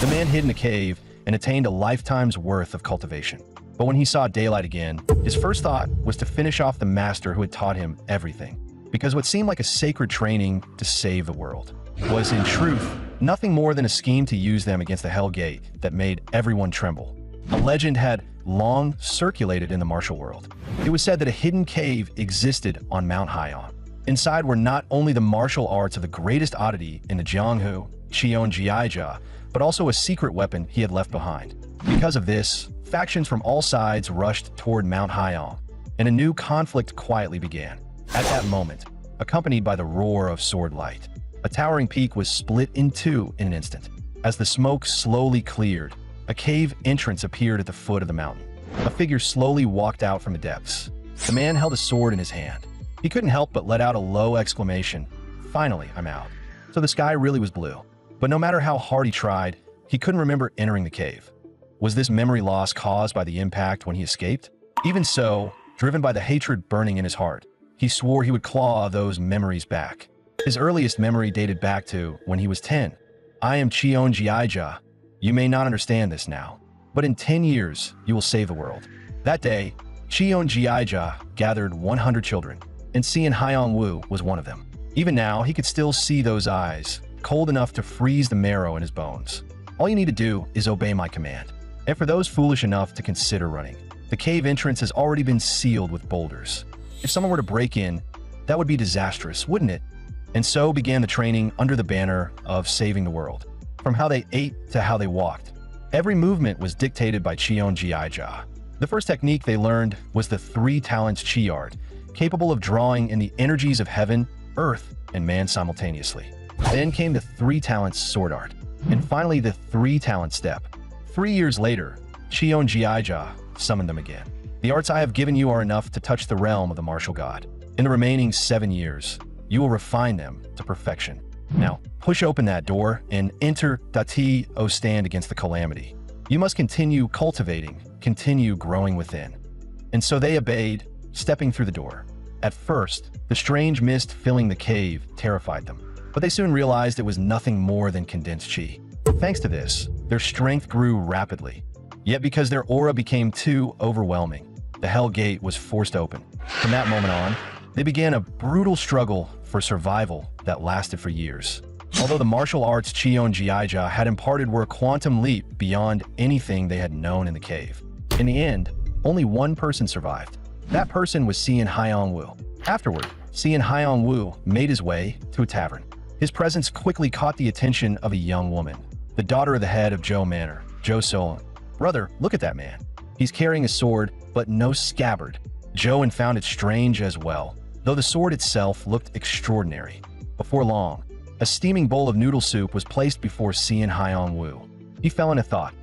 The man hid in a cave and attained a lifetime's worth of cultivation. But when he saw daylight again, his first thought was to finish off the master who had taught him everything. Because what seemed like a sacred training to save the world was, in truth, nothing more than a scheme to use them against the Hell Gate that made everyone tremble. A legend had long circulated in the martial world. It was said that a hidden cave existed on Mount Haiyan. Inside were not only the martial arts of the greatest oddity in the Jianghu, Cheonjiaija, but also a secret weapon he had left behind. Because of this, factions from all sides rushed toward Mount Haiyan, and a new conflict quietly began. At that moment, accompanied by the roar of sword light, a towering peak was split in two in an instant. As the smoke slowly cleared, a cave entrance appeared at the foot of the mountain. A figure slowly walked out from the depths. The man held a sword in his hand. He couldn't help but let out a low exclamation. Finally, I'm out. So the sky really was blue. But no matter how hard he tried, he couldn't remember entering the cave. Was this memory loss caused by the impact when he escaped? Even so, driven by the hatred burning in his heart, he swore he would claw those memories back. His earliest memory dated back to when he was 10. I am Cheonjiaija. You may not understand this now, but in 10 years, you will save the world. That day, Cheonjiaija gathered 100 children, and Cian Haiyang-Wu was one of them. Even now, he could still see those eyes, cold enough to freeze the marrow in his bones. All you need to do is obey my command. And for those foolish enough to consider running, the cave entrance has already been sealed with boulders. If someone were to break in, that would be disastrous, wouldn't it? And so began the training under the banner of saving the world. From how they ate to how they walked, every movement was dictated by Cheonjiaija. The first technique they learned was the 3 talents chi art, capable of drawing in the energies of heaven, earth, and man simultaneously. Then came the 3 talents sword art, and finally the 3 talent step. 3 years later, Cheonjiaija summoned them again. The arts I have given you are enough to touch the realm of the martial god. In the remaining 7 years, you will refine them to perfection. Now, push open that door and enter Dati O stand against the calamity. You must continue cultivating, continue growing within. And so they obeyed, stepping through the door. At first, the strange mist filling the cave terrified them, but they soon realized it was nothing more than condensed chi. Thanks to this, their strength grew rapidly. Yet because their aura became too overwhelming, the Hell Gate was forced open. From that moment on, they began a brutal struggle for survival that lasted for years. Although the martial arts Cheonjiaija had imparted were a quantum leap beyond anything they had known in the cave. In the end, only one person survived. That person was Cian Haiyang-Wu. Afterward, Cian Haiyang-Wu made his way to a tavern. His presence quickly caught the attention of a young woman, the daughter of the head of Zhou Manor, Zhou Solon. Brother, look at that man. He's carrying a sword, but no scabbard. Zhou found it strange as well, though the sword itself looked extraordinary. Before long, a steaming bowl of noodle soup was placed before Cian Haiyang-Wu. He fell into thought.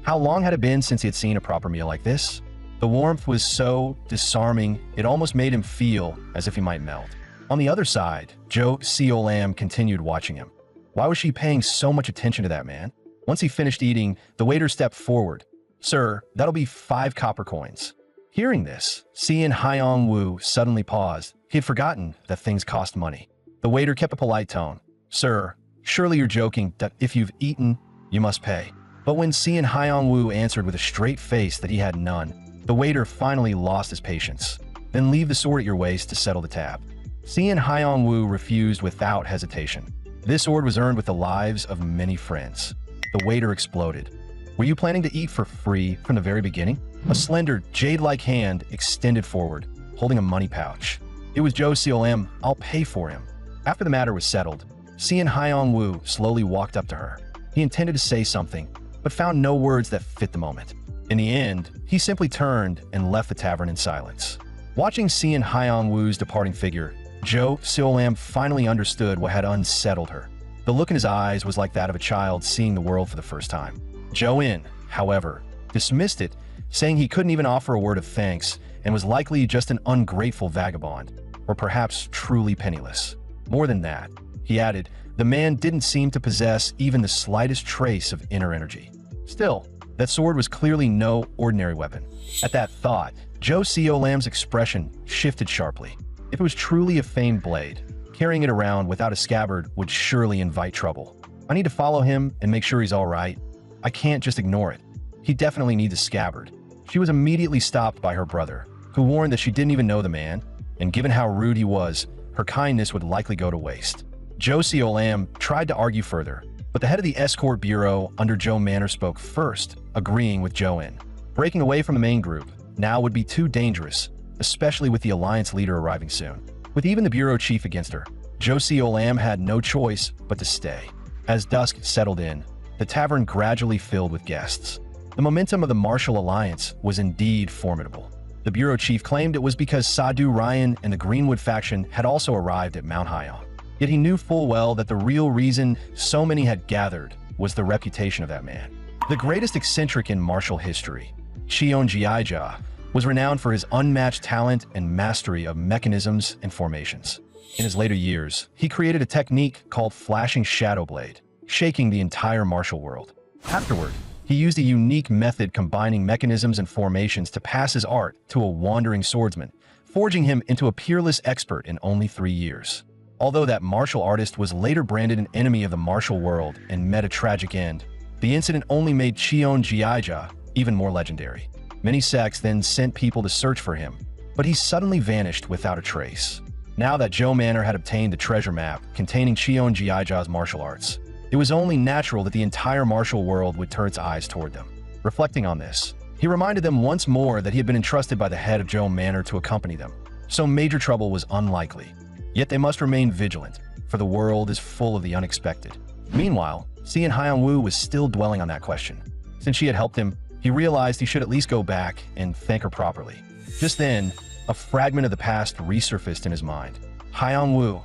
How long had it been since he had seen a proper meal like this? The warmth was so disarming, it almost made him feel as if he might melt. On the other side, Zhou Xiaolam continued watching him. Why was she paying so much attention to that man? Once he finished eating, the waiter stepped forward. Sir, that'll be 5 copper coins. Hearing this, Cian Haiyang-Wu suddenly paused. He had forgotten that things cost money. The waiter kept a polite tone. Sir, surely you're joking that if you've eaten, you must pay. But when Cian Haiyang-Wu answered with a straight face that he had none, the waiter finally lost his patience. Then leave the sword at your waist to settle the tab. Cian Haiyang-Wu refused without hesitation. This sword was earned with the lives of many friends. The waiter exploded. Were you planning to eat for free from the very beginning? A slender, jade-like hand extended forward, holding a money pouch. It was Zhou Xiaolam. I'll pay for him. After the matter was settled, Cian Haiyang-Wu slowly walked up to her. He intended to say something, but found no words that fit the moment. In the end, he simply turned and left the tavern in silence. Watching Cian Haiyang-Wu's departing figure, Zhou Xiaolam finally understood what had unsettled her. The look in his eyes was like that of a child seeing the world for the first time. Zhou, however, dismissed it, saying he couldn't even offer a word of thanks and was likely just an ungrateful vagabond, or perhaps truly penniless. More than that, he added, the man didn't seem to possess even the slightest trace of inner energy. Still, that sword was clearly no ordinary weapon. At that thought, Zhou Xiaolam's expression shifted sharply. If it was truly a famed blade, carrying it around without a scabbard would surely invite trouble. I need to follow him and make sure he's all right. I can't just ignore it. He definitely needs a scabbard. She was immediately stopped by her brother, who warned that she didn't even know the man, and given how rude he was, her kindness would likely go to waste. Josie Olam tried to argue further, but the head of the escort bureau under Joe Manor spoke first, agreeing with Joanne. Breaking away from the main group now would be too dangerous, especially with the alliance leader arriving soon. With even the bureau chief against her, Josie Olam had no choice but to stay. As dusk settled in, the tavern gradually filled with guests. The momentum of the Martial Alliance was indeed formidable. The bureau chief claimed it was because Sadhu Ryan and the Greenwood faction had also arrived at Mount Hyon. Yet he knew full well that the real reason so many had gathered was the reputation of that man. The greatest eccentric in martial history, Cheonjiaja, was renowned for his unmatched talent and mastery of mechanisms and formations. In his later years, he created a technique called Flashing Shadow Blade, shaking the entire martial world. Afterward, he used a unique method combining mechanisms and formations to pass his art to a wandering swordsman, forging him into a peerless expert in only 3 years. Although that martial artist was later branded an enemy of the martial world and met a tragic end, the incident only made Cheonjiaja even more legendary. Many sects then sent people to search for him, but he suddenly vanished without a trace. Now that Joe Manor had obtained the treasure map containing Cheonjiaja's martial arts, it was only natural that the entire martial world would turn its eyes toward them. Reflecting on this, he reminded them once more that he had been entrusted by the head of Joe Manor to accompany them, so major trouble was unlikely. Yet they must remain vigilant, for the world is full of the unexpected. Meanwhile, Cian Hyun-woo was still dwelling on that question. Since she had helped him, he realized he should at least go back and thank her properly. Just then, a fragment of the past resurfaced in his mind. Hyun-woo,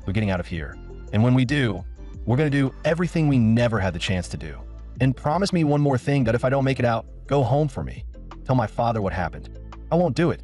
we're getting out of here. And when we do, we're going to do everything we never had the chance to do. And promise me one more thing, that if I don't make it out, go home for me. Tell my father what happened. I won't do it.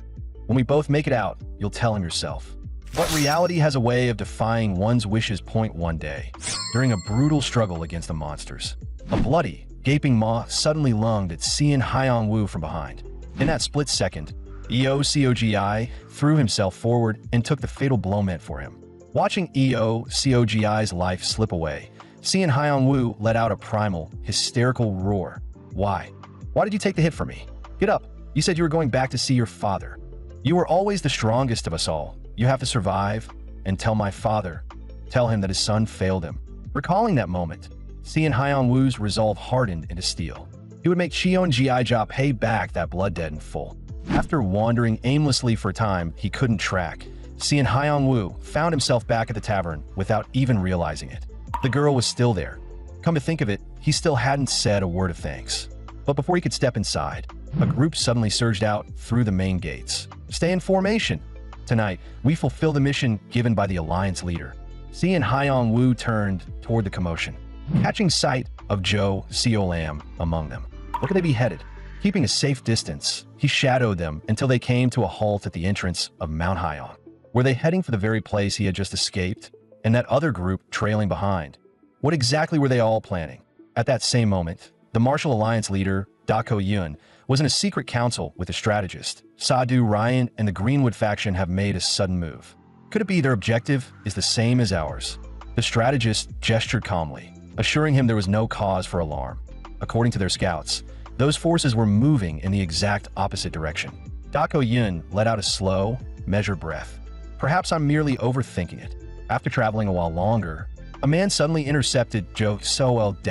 When we both make it out, you'll tell him yourself. But reality has a way of defying one's wishes. One day, during a brutal struggle against the monsters, a bloody, gaping maw suddenly lunged at Cian Hyun-woo from behind. In that split second, EOCOGI threw himself forward and took the fatal blow meant for him. Watching EOCOGI's life slip away, Cian Hyun-woo let out a primal, hysterical roar. Why? Why did you take the hit from me? Get up. You said you were going back to see your father. You were always the strongest of us all. You have to survive and tell my father. Tell him that his son failed him. Recalling that moment, Cian Hyun-woo's resolve hardened into steel. He would make Cheonjiaja pay back that blood debt in full. After wandering aimlessly for a time he couldn't track, Cian Hyun-woo found himself back at the tavern without even realizing it. The girl was still there. Come to think of it, he still hadn't said a word of thanks. But before he could step inside, a group suddenly surged out through the main gates. Stay in formation. Tonight, we fulfill the mission given by the Alliance leader. Cian Hyun-woo turned toward the commotion, catching sight of Joe Lam among them. Look at they be headed. Keeping a safe distance, he shadowed them until they came to a halt at the entrance of Mount Hyon. Were they heading for the very place he had just escaped, and that other group trailing behind? What exactly were they all planning? At that same moment, the Martial Alliance leader, Dako Yun, was in a secret council with a strategist. Sadhu Ryan and the Greenwood faction have made a sudden move. Could it be their objective is the same as ours? The strategist gestured calmly, assuring him there was no cause for alarm. According to their scouts, those forces were moving in the exact opposite direction. Dako Yun let out a slow, measured breath. Perhaps I'm merely overthinking it. After traveling a while longer, a man suddenly intercepted Joe Soel-M.IT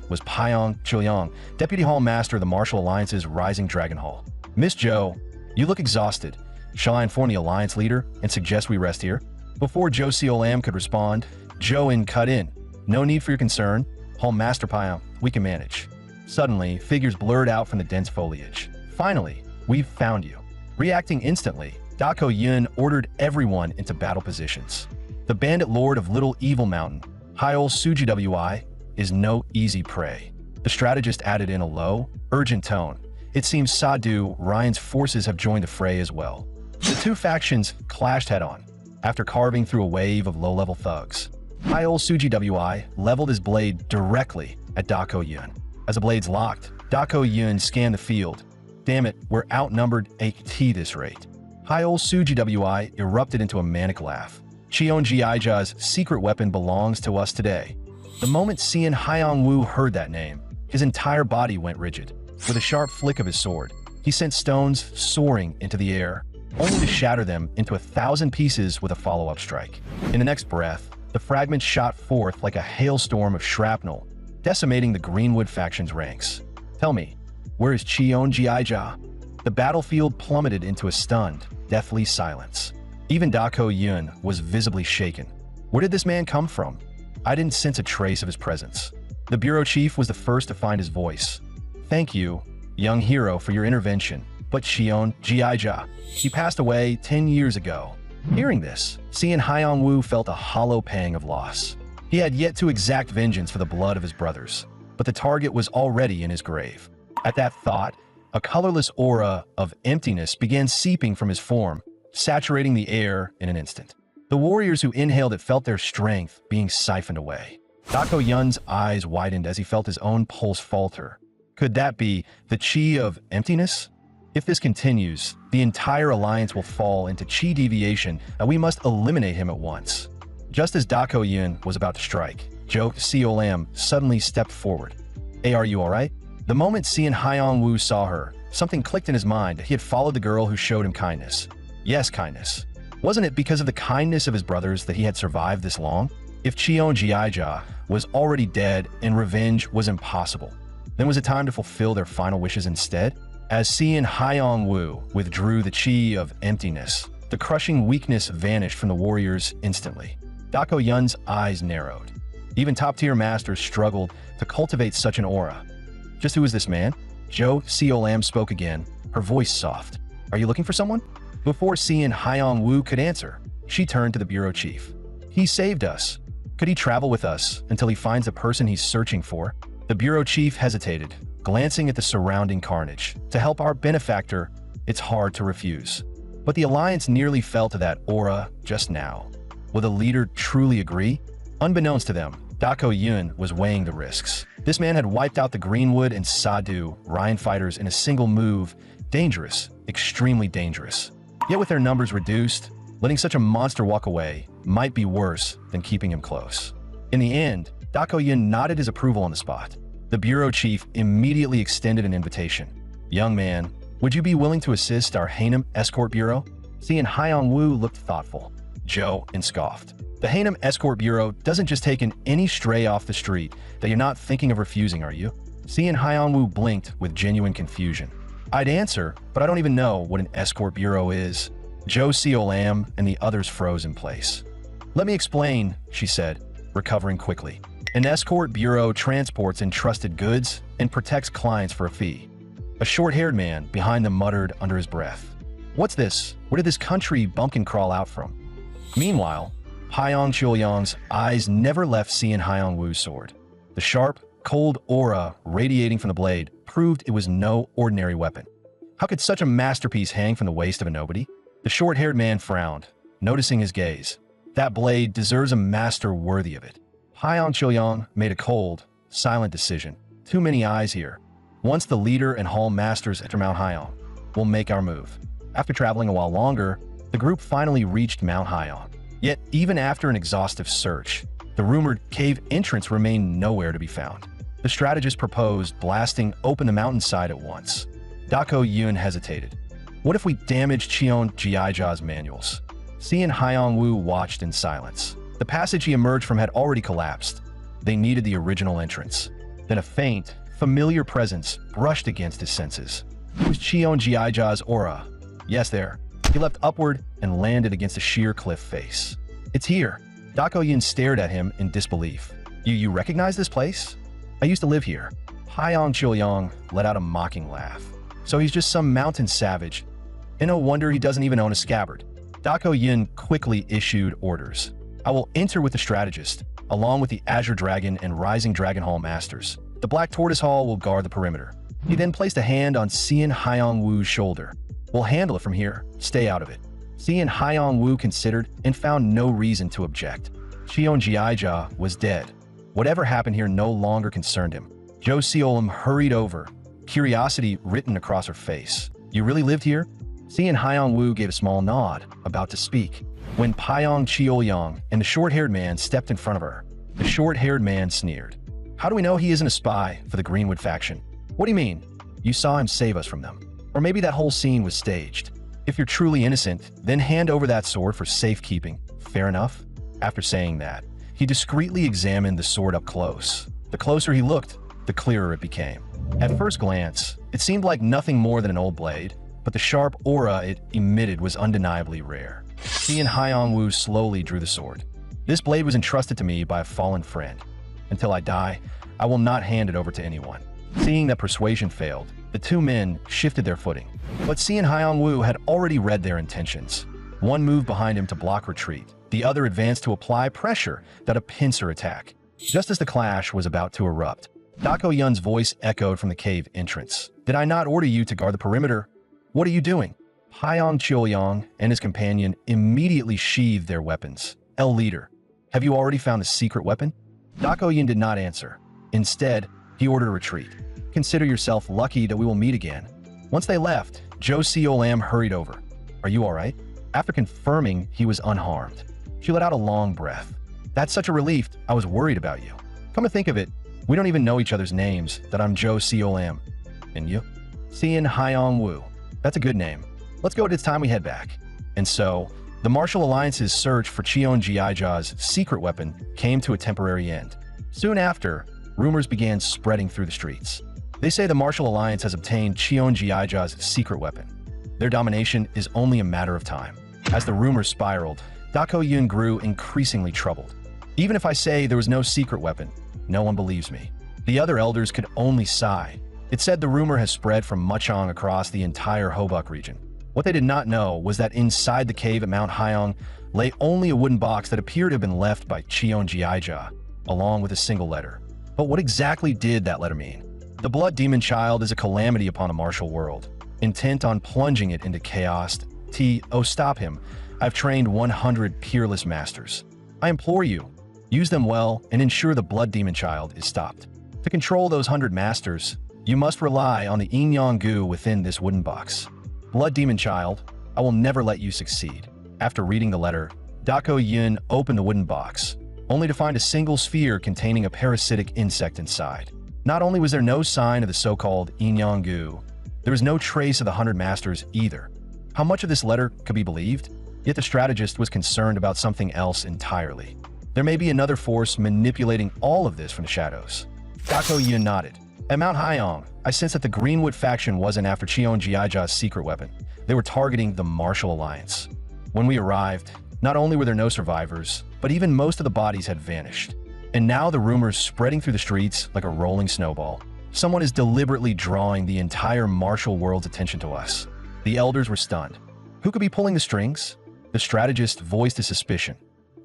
was Pyong Chulyong, Deputy Hall Master of the Martial Alliance's Rising Dragon Hall. Miss Joe, you look exhausted. Shall I inform the Alliance leader and suggest we rest here? Before Joe Lam could respond, Joe-in cut in. No need for your concern. Hall Master Pyong, we can manage. Suddenly, figures blurred out from the dense foliage. Finally, we've found you. Reacting instantly, Dako Yun ordered everyone into battle positions. The bandit lord of Little Evil Mountain, Hyol Suji-Wi, is no easy prey. The strategist added in a low, urgent tone. It seems Sadhu Ryan's forces have joined the fray as well. The two factions clashed head-on, after carving through a wave of low-level thugs. Hyol Suji-Wi leveled his blade directly at Dako Yun. As the blades locked, Dako Yun scanned the field. Damn it, we're outnumbered at this rate. Hyol Suji-Wi erupted into a manic laugh. Cheonjiaja's secret weapon belongs to us today. The moment Cian Haiyang-Wu heard that name, his entire body went rigid. With a sharp flick of his sword, he sent stones soaring into the air, only to shatter them into 1,000 pieces with a follow-up strike. In the next breath, the fragments shot forth like a hailstorm of shrapnel, decimating the Greenwood faction's ranks. Tell me, where is Cheon Jiaija? The battlefield plummeted into a stunned, deathly silence. Even Dako Yun was visibly shaken. Where did this man come from? I didn't sense a trace of his presence. The bureau chief was the first to find his voice. Thank you, young hero, for your intervention, but Cheon Jiaija, he passed away 10 years ago. Hearing this, Cian Haiyang-Wu felt a hollow pang of loss. He had yet to exact vengeance for the blood of his brothers, but the target was already in his grave. At that thought, a colorless aura of emptiness began seeping from his form, saturating the air in an instant. The warriors who inhaled it felt their strength being siphoned away. Dako Yun's eyes widened as he felt his own pulse falter. Could that be the chi of emptiness? If this continues, the entire alliance will fall into chi deviation, and we must eliminate him at once. Just as Dako Yun was about to strike, Jo Seolam suddenly stepped forward. Hey, are you alright? The moment Cian Haiyang-Wu saw her, something clicked in his mind that he had followed the girl who showed him kindness. Yes, kindness. Wasn't it because of the kindness of his brothers that he had survived this long? If Cheon Jiaija was already dead and revenge was impossible, then was it time to fulfill their final wishes instead? As Cian Haiyang-Wu withdrew the chi of emptiness, the crushing weakness vanished from the warriors instantly. Dako Yun's eyes narrowed. Even top-tier masters struggled to cultivate such an aura. Just who is this man? Jo Seolam spoke again, her voice soft. Are you looking for someone? Before Cian Haiyang-Wu could answer, she turned to the bureau chief. He saved us. Could he travel with us until he finds the person he's searching for? The bureau chief hesitated, glancing at the surrounding carnage. To help our benefactor, it's hard to refuse. But the alliance nearly fell to that aura just now. Will the leader truly agree? Unbeknownst to them, Dako Yun was weighing the risks. This man had wiped out the Greenwood and Sadu Ryan fighters in a single move. Dangerous, extremely dangerous. Yet with their numbers reduced, letting such a monster walk away might be worse than keeping him close. In the end, Dako Yun nodded his approval on the spot. The bureau chief immediately extended an invitation. Young man, would you be willing to assist our Hainem Escort Bureau? Cian Haiyang-Wu looked thoughtful. Jo and scoffed. The Hainem Escort Bureau doesn't just take in any stray off the street that you're not thinking of refusing, are you? Cian Haiyang-Wu blinked with genuine confusion. I'd answer, but I don't even know what an escort bureau is. Jo Seolam and the others froze in place. Let me explain, she said, recovering quickly. An escort bureau transports entrusted goods and protects clients for a fee. A short-haired man behind them muttered under his breath. What's this? Where did this country bumpkin crawl out from? Meanwhile, Haiyang Qiuyang's eyes never left Cian Haiyang-Wu's sword. The sharp, cold aura radiating from the blade proved it was no ordinary weapon. How could such a masterpiece hang from the waist of a nobody? The short-haired man frowned, noticing his gaze. That blade deserves a master worthy of it. Haiyang Qiuyang made a cold, silent decision. Too many eyes here. Once the leader and hall masters enter Mount Haiyang, we'll make our move. After traveling a while longer, the group finally reached Mount Haiyang. Yet, even after an exhaustive search, the rumored cave entrance remained nowhere to be found. The strategist proposed blasting open the mountainside at once. Dako Yun hesitated. What if we damage Cheon Jiaija's manuals? Cian Haiyang-Wu watched in silence. The passage he emerged from had already collapsed. They needed the original entrance. Then a faint, familiar presence brushed against his senses. It was Cheon Jiaija's aura. Yes, there. He leapt upward and landed against a sheer cliff face. It's here. Dako Yun stared at him in disbelief. You recognize this place? I used to live here. Haiyang Qiuyang let out a mocking laugh. So he's just some mountain savage. And no wonder he doesn't even own a scabbard. Dako Yun quickly issued orders. I will enter with the strategist, along with the Azure Dragon and Rising Dragon Hall masters. The Black Tortoise Hall will guard the perimeter. He then placed a hand on Cian Haiyang-Wu's shoulder. We'll handle it from here. Stay out of it. Cian Haiyang-Wu considered and found no reason to object. Cheon Jiaija was dead. Whatever happened here no longer concerned him. Jo Seolam hurried over, curiosity written across her face. You really lived here? Cian Haiyang-Wu gave a small nod, about to speak, when Haiyang Qiuyang and the short-haired man stepped in front of her. The short-haired man sneered. How do we know he isn't a spy for the Greenwood faction? What do you mean? You saw him save us from them. Or maybe that whole scene was staged. If you're truly innocent, then hand over that sword for safekeeping. Fair enough? After saying that, he discreetly examined the sword up close. The closer he looked, the clearer it became. At first glance, it seemed like nothing more than an old blade, but the sharp aura it emitted was undeniably rare. He and Hyong-woo slowly drew the sword. This blade was entrusted to me by a fallen friend. Until I die, I will not hand it over to anyone. Seeing that persuasion failed, the two men shifted their footing. But Si and Hyong-woo had already read their intentions. One moved behind him to block retreat. The other advanced to apply pressure that a pincer attack. Just as the clash was about to erupt, Dako Yun's voice echoed from the cave entrance. Did I not order you to guard the perimeter? What are you doing? Hyong Cheolyong and his companion immediately sheathed their weapons. El leader, have you already found the secret weapon? Dako Yun did not answer. Instead, he ordered a retreat. Consider yourself lucky that we will meet again. Once they left, Jo Seo-lam hurried over. Are you all right? After confirming he was unharmed, she let out a long breath. That's such a relief, I was worried about you. Come to think of it, we don't even know each other's names, that I'm Jo Seo-lam. And you? Sian Hyong-woo. That's a good name. Let's go, it's time we head back. And so, the Martial Alliance's search for Cheon Jiaija's secret weapon came to a temporary end. Soon after, rumors began spreading through the streets. They say the Martial Alliance has obtained Cheon Jiaija's secret weapon. Their domination is only a matter of time. As the rumors spiraled, Dako Yun grew increasingly troubled. Even if I say there was no secret weapon, no one believes me. The other elders could only sigh. It said the rumor has spread from Muchang across the entire Hobuk region. What they did not know was that inside the cave at Mount Hyong lay only a wooden box that appeared to have been left by Cheon Jiaija, along with a single letter. But what exactly did that letter mean? The Blood Demon Child is a calamity upon a martial world, intent on plunging it into chaos. Stop him. I've trained 100 peerless masters. I implore you, use them well and ensure the Blood Demon Child is stopped. To control those 100 masters, you must rely on the Inyan-gu within this wooden box. Blood Demon Child, I will never let you succeed. After reading the letter, Dako Yun opened the wooden box, only to find a single sphere containing a parasitic insect inside. Not only was there no sign of the so-called Inyan-gu, there was no trace of the 100 masters either. How much of this letter could be believed? Yet the strategist was concerned about something else entirely. There may be another force manipulating all of this from the shadows. Dako Yun nodded. At Mount Hyong, I sensed that the Greenwood faction wasn't after Cheon Jiaija's secret weapon. They were targeting the Martial Alliance. When we arrived, not only were there no survivors, but even most of the bodies had vanished. And now the rumors spreading through the streets like a rolling snowball. Someone is deliberately drawing the entire martial world's attention to us. The elders were stunned. Who could be pulling the strings? The strategist voiced a suspicion.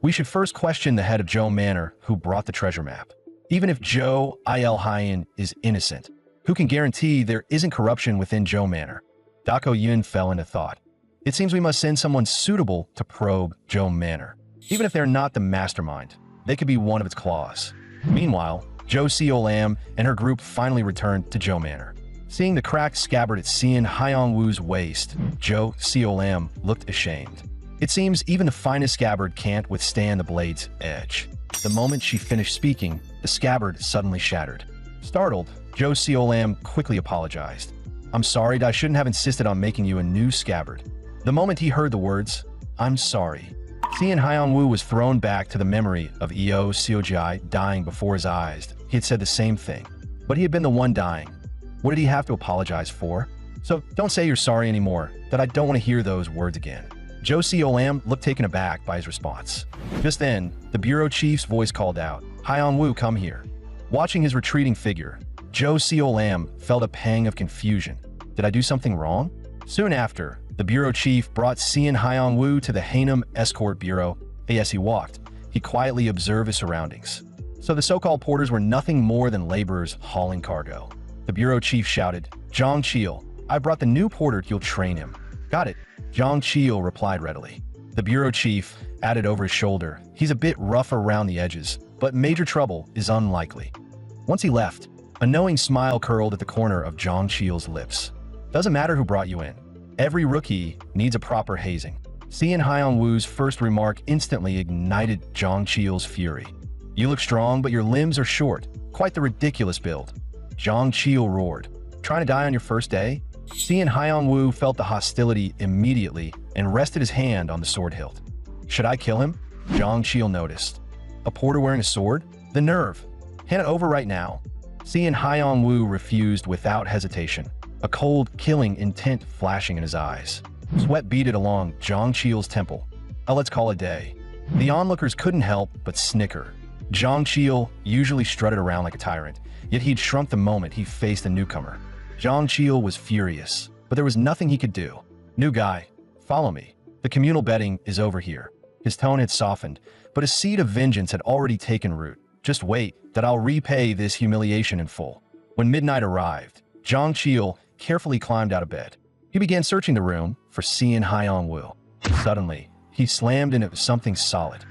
We should first question the head of Zhou Manor who brought the treasure map. Even if Zhou Il-Hyan is innocent, who can guarantee there isn't corruption within Zhou Manor? Dako Yun fell into thought. It seems we must send someone suitable to probe Zhou Manor. Even if they're not the mastermind, they could be one of its claws. Meanwhile, Jo Seo-lam and her group finally returned to Zhou Manor. Seeing the cracked scabbard at Sian Hyong-woo's waist, Jo Seo-lam looked ashamed. It seems even the finest scabbard can't withstand the blade's edge. The moment she finished speaking, the scabbard suddenly shattered. Startled, Jo Seo-lam quickly apologized. I'm sorry, I shouldn't have insisted on making you a new scabbard. The moment he heard the words, I'm sorry, Sian Hyong-woo was thrown back to the memory of Eo Seojai dying before his eyes. He had said the same thing, but he had been the one dying. What did he have to apologize for? So don't say you're sorry anymore, that I don't want to hear those words again. Jo Seo-lam looked taken aback by his response. Just then, the bureau chief's voice called out, Hyong-woo, come here. Watching his retreating figure, Jo Seo-lam felt a pang of confusion. Did I do something wrong? Soon after, the bureau chief brought Sian Hyong-woo to the Hainam Escort Bureau. As he walked, he quietly observed his surroundings. So the so-called porters were nothing more than laborers hauling cargo. The bureau chief shouted, Zhang Qiu, I brought the new porter, you'll train him. Got it, Zhang Qiu replied readily. The bureau chief added over his shoulder, he's a bit rough around the edges, but major trouble is unlikely. Once he left, a knowing smile curled at the corner of Zhang Qiu's lips. Doesn't matter who brought you in. Every rookie needs a proper hazing. Sian Hyong-woo's first remark instantly ignited Zhang Qiu's fury. You look strong, but your limbs are short. Quite the ridiculous build. Zhang Qiu roared. Trying to die on your first day? Xian Haiyongwu felt the hostility immediately and rested his hand on the sword hilt. Should I kill him? Zhang Qiu noticed. A porter wearing a sword? The nerve. Hand it over right now. Xian Haiyongwu refused without hesitation, a cold, killing intent flashing in his eyes. Sweat beaded along Zhang Qiu's temple. Let's call it a day. The onlookers couldn't help but snicker. Zhang Qiu usually strutted around like a tyrant, yet he'd shrunk the moment he faced a newcomer. Zhang Qiu was furious, but there was nothing he could do. New guy, follow me. The communal betting is over here. His tone had softened, but a seed of vengeance had already taken root. Just wait, that I'll repay this humiliation in full. When midnight arrived, Zhang Qiu carefully climbed out of bed. He began searching the room for Xian Haiyongwu. Suddenly, he slammed into something solid.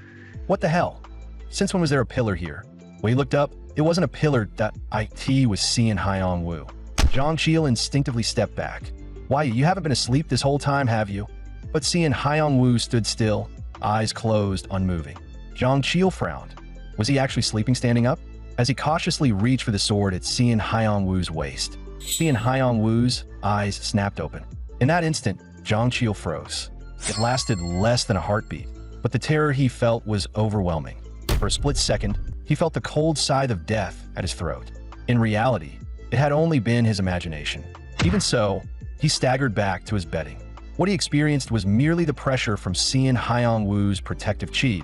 What the hell? Since when was there a pillar here? When he looked up, it wasn't a pillar. That IT was Xian Haiyongwu. Zhang Qiu instinctively stepped back. Why, you haven't been asleep this whole time, have you? But Xian Haiyongwu stood still, eyes closed, unmoving. Zhang Qiu frowned. Was he actually sleeping standing up? As he cautiously reached for the sword at Xian Haiyongwu's waist, Xian Haiyongwu's eyes snapped open. In that instant, Zhang Qiu froze. It lasted less than a heartbeat, but the terror he felt was overwhelming. For a split second, he felt the cold scythe of death at his throat. In reality, it had only been his imagination. Even so, he staggered back to his bedding. What he experienced was merely the pressure from Xian Haiyongwu's protective chi.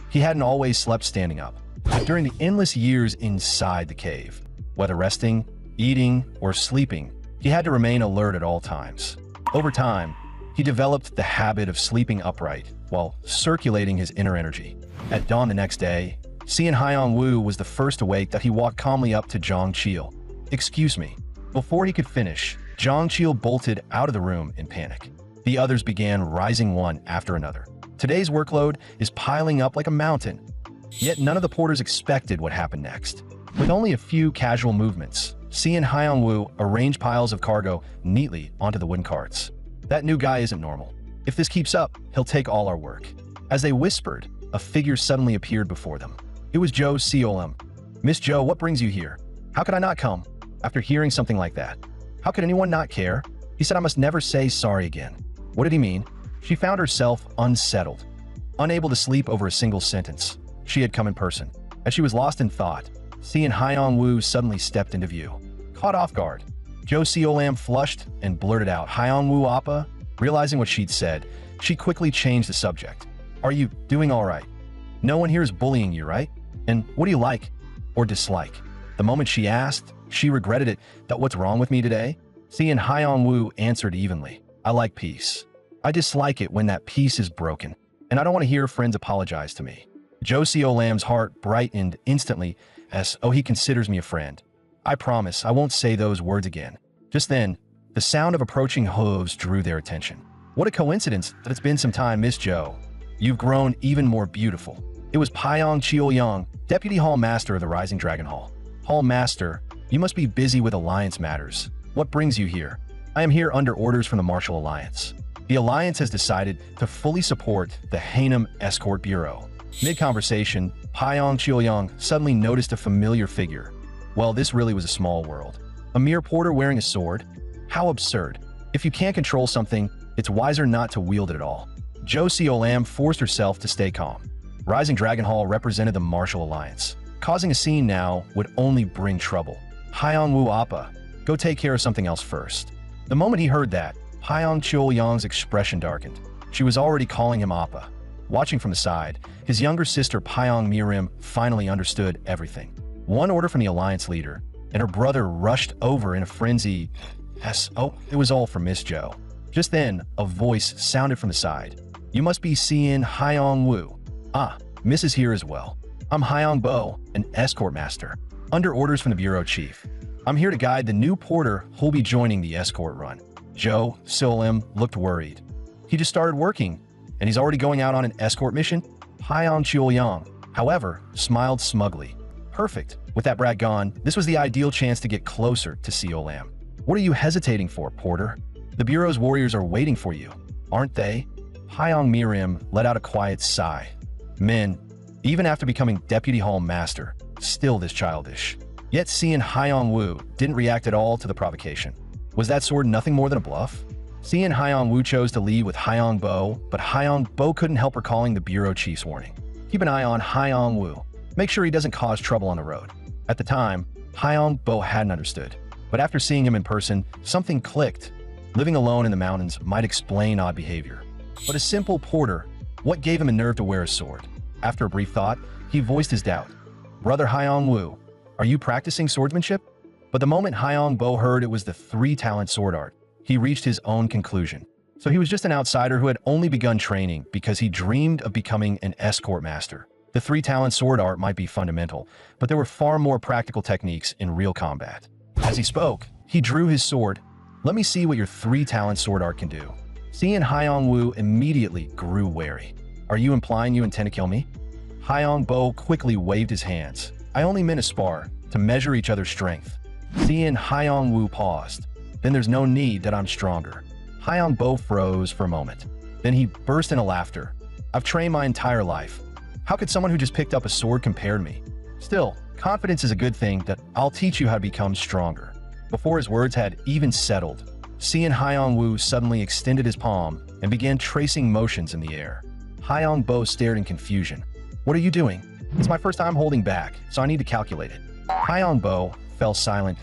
He hadn't always slept standing up, but during the endless years inside the cave, whether resting, eating, or sleeping, he had to remain alert at all times. Over time, he developed the habit of sleeping upright while circulating his inner energy. At dawn the next day, Xian Haiyongwu was the first awake that he walked calmly up to Zhang Qiu. Excuse me. Before he could finish, Zhang Qiu bolted out of the room in panic. The others began rising one after another. Today's workload is piling up like a mountain. Yet none of the porters expected what happened next. With only a few casual movements, Xian Haiyongwu arranged piles of cargo neatly onto the wooden carts. That new guy isn't normal. If this keeps up, he'll take all our work. As they whispered, a figure suddenly appeared before them. It was Zhou Xiolem. Miss Zhou, what brings you here? How could I not come? After hearing something like that, how could anyone not care? He said I must never say sorry again. What did he mean? She found herself unsettled, unable to sleep over a single sentence. She had come in person. As she was lost in thought, Xian Haiyongwu suddenly stepped into view. Caught off guard, Zhou Xiolem flushed and blurted out, Haiyongwu Appa? Realizing what she'd said, she quickly changed the subject. Are you doing all right? No one here is bullying you, right? And what do you like or dislike? The moment she asked, she regretted it. That what's wrong with me today? Xian Haiyongwu answered evenly. I like peace. I dislike it when that peace is broken, and I don't want to hear friends apologize to me. Zhou Xiolem heart brightened instantly as, oh, he considers me a friend. I promise I won't say those words again. Just then, the sound of approaching hooves drew their attention. What a coincidence that it's been some time, Miss Zhou. You've grown even more beautiful. It was Paiyong Qiuyang, Deputy Hall Master of the Rising Dragon Hall. Hall Master, you must be busy with alliance matters. What brings you here? I am here under orders from the Martial Alliance. The Alliance has decided to fully support the Hainem Escort Bureau. Mid-conversation, Paiyong Qiuyang suddenly noticed a familiar figure. Well, this really was a small world. A mere porter wearing a sword? How absurd. If you can't control something, it's wiser not to wield it at all. Zhou Xiolem forced herself to stay calm. Rising Dragon Hall represented the Martial Alliance. Causing a scene now would only bring trouble. Haiyongwu Appa, go take care of something else first. The moment he heard that, Paiyong Qiuyang's expression darkened. She was already calling him Appa. Watching from the side, his younger sister Paiyong Mirim finally understood everything. One order from the Alliance leader, and her brother rushed over in a frenzy. Oh, it was all for Miss Zhou. Just then, a voice sounded from the side. You must be Xian Haiyongwu. Ah, Miss is here as well. I'm Haiyong Bo, an escort master, under orders from the bureau chief. I'm here to guide the new porter who'll be joining the escort run. Zhou Xiolem looked worried. He just started working, and he's already going out on an escort mission? Paiyong Qiuyang, however, smiled smugly. Perfect. With that brat gone, this was the ideal chance to get closer to Xiolem. What are you hesitating for, porter? The bureau's warriors are waiting for you, aren't they? Paiyong Mirim let out a quiet sigh. Men, Even after becoming Deputy Hall Master, still this childish. Yet seeing Hyong-woo didn't react at all to the provocation. Was that sword nothing more than a bluff? Seeing Hyong-woo chose to leave with Hyong-bo, but Hyong-bo couldn't help recalling the bureau chief's warning. Keep an eye on Hyong-woo. Make sure he doesn't cause trouble on the road. At the time, Hyong-bo hadn't understood. But after seeing him in person, something clicked. Living alone in the mountains might explain odd behavior. But a simple porter, what gave him a nerve to wear a sword? After a brief thought, he voiced his doubt. Brother Hyong-woo, are you practicing swordsmanship? But the moment Hyong-bo heard it was the three-talent sword art, he reached his own conclusion. So he was just an outsider who had only begun training because he dreamed of becoming an escort master. The three-talent sword art might be fundamental, but there were far more practical techniques in real combat. As he spoke, he drew his sword. Let me see what your three-talent sword art can do. Seeing Hyong-woo immediately grew wary. Are you implying you intend to kill me? Hyong-bo quickly waved his hands. I only meant a spar, to measure each other's strength. Seeing Hyong-woo paused. Then there's no need that I'm stronger. Hyong-bo froze for a moment. Then he burst into laughter. I've trained my entire life. How could someone who just picked up a sword compare to me? Still, confidence is a good thing that I'll teach you how to become stronger. Before his words had even settled, seeing Hyong-woo suddenly extended his palm and began tracing motions in the air. Hyong-bo stared in confusion. What are you doing? It's my first time holding back, so I need to calculate it. Hyong-bo fell silent.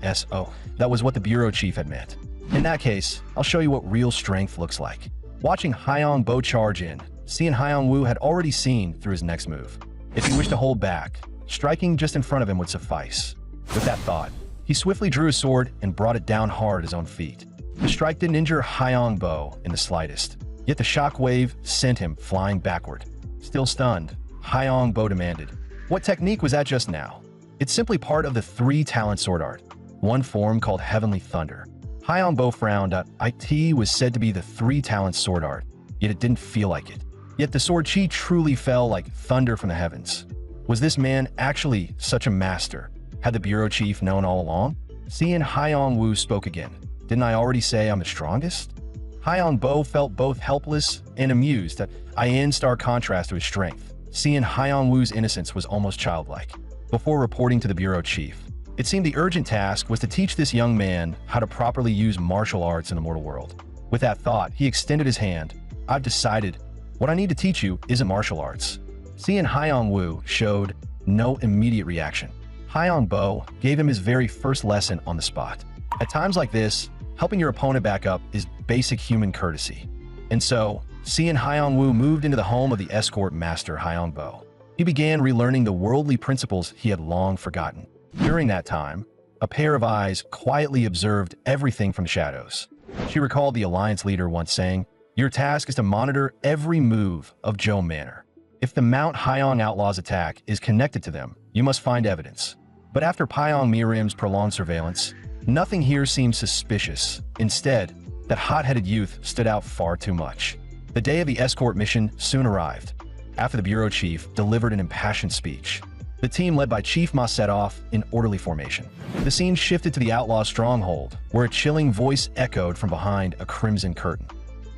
That was what the bureau chief had meant. In that case, I'll show you what real strength looks like. Watching Hyong-bo charge in, seeing Hyong-woo had already seen through his next move. If he wished to hold back, striking just in front of him would suffice. With that thought, he swiftly drew his sword and brought it down hard at his own feet. The strike didn't injure Hyong-bo in the slightest, yet the shock wave sent him flying backward. Still stunned, Hyong-bo demanded, "What technique was that just now?" It's simply part of the three-talent sword art, one form called Heavenly Thunder. Hyong-bo frowned. It was said to be the three-talent sword art, yet it didn't feel like it. Yet the sword chi truly fell like thunder from the heavens. Was this man actually such a master? Had the bureau chief known all along? Seeing Hyong-woo spoke again. Didn't I already say I'm the strongest? Hyong-bo felt both helpless and amused, in stark contrast to his strength. Seeing Hyong-woo's innocence was almost childlike. Before reporting to the bureau chief, it seemed the urgent task was to teach this young man how to properly use martial arts in the mortal world. With that thought, he extended his hand. I've decided. What I need to teach you isn't martial arts. Seeing Hyong-woo showed no immediate reaction. Hyong-bo gave him his very first lesson on the spot. At times like this, helping your opponent back up is basic human courtesy. And so, seeing Hyong-woo moved into the home of the escort master Hyong-bo, he began relearning the worldly principles he had long forgotten. During that time, a pair of eyes quietly observed everything from shadows. She recalled the alliance leader once saying, "Your task is to monitor every move of Zhou Manor. If the Mount Hyong outlaws' attack is connected to them, you must find evidence." But after Pyong Mirim's prolonged surveillance, nothing here seemed suspicious. Instead, that hot-headed youth stood out far too much. The day of the escort mission soon arrived. After the bureau chief delivered an impassioned speech, the team led by Chief Ma set off in orderly formation. The scene shifted to the outlaw stronghold, where a chilling voice echoed from behind a crimson curtain.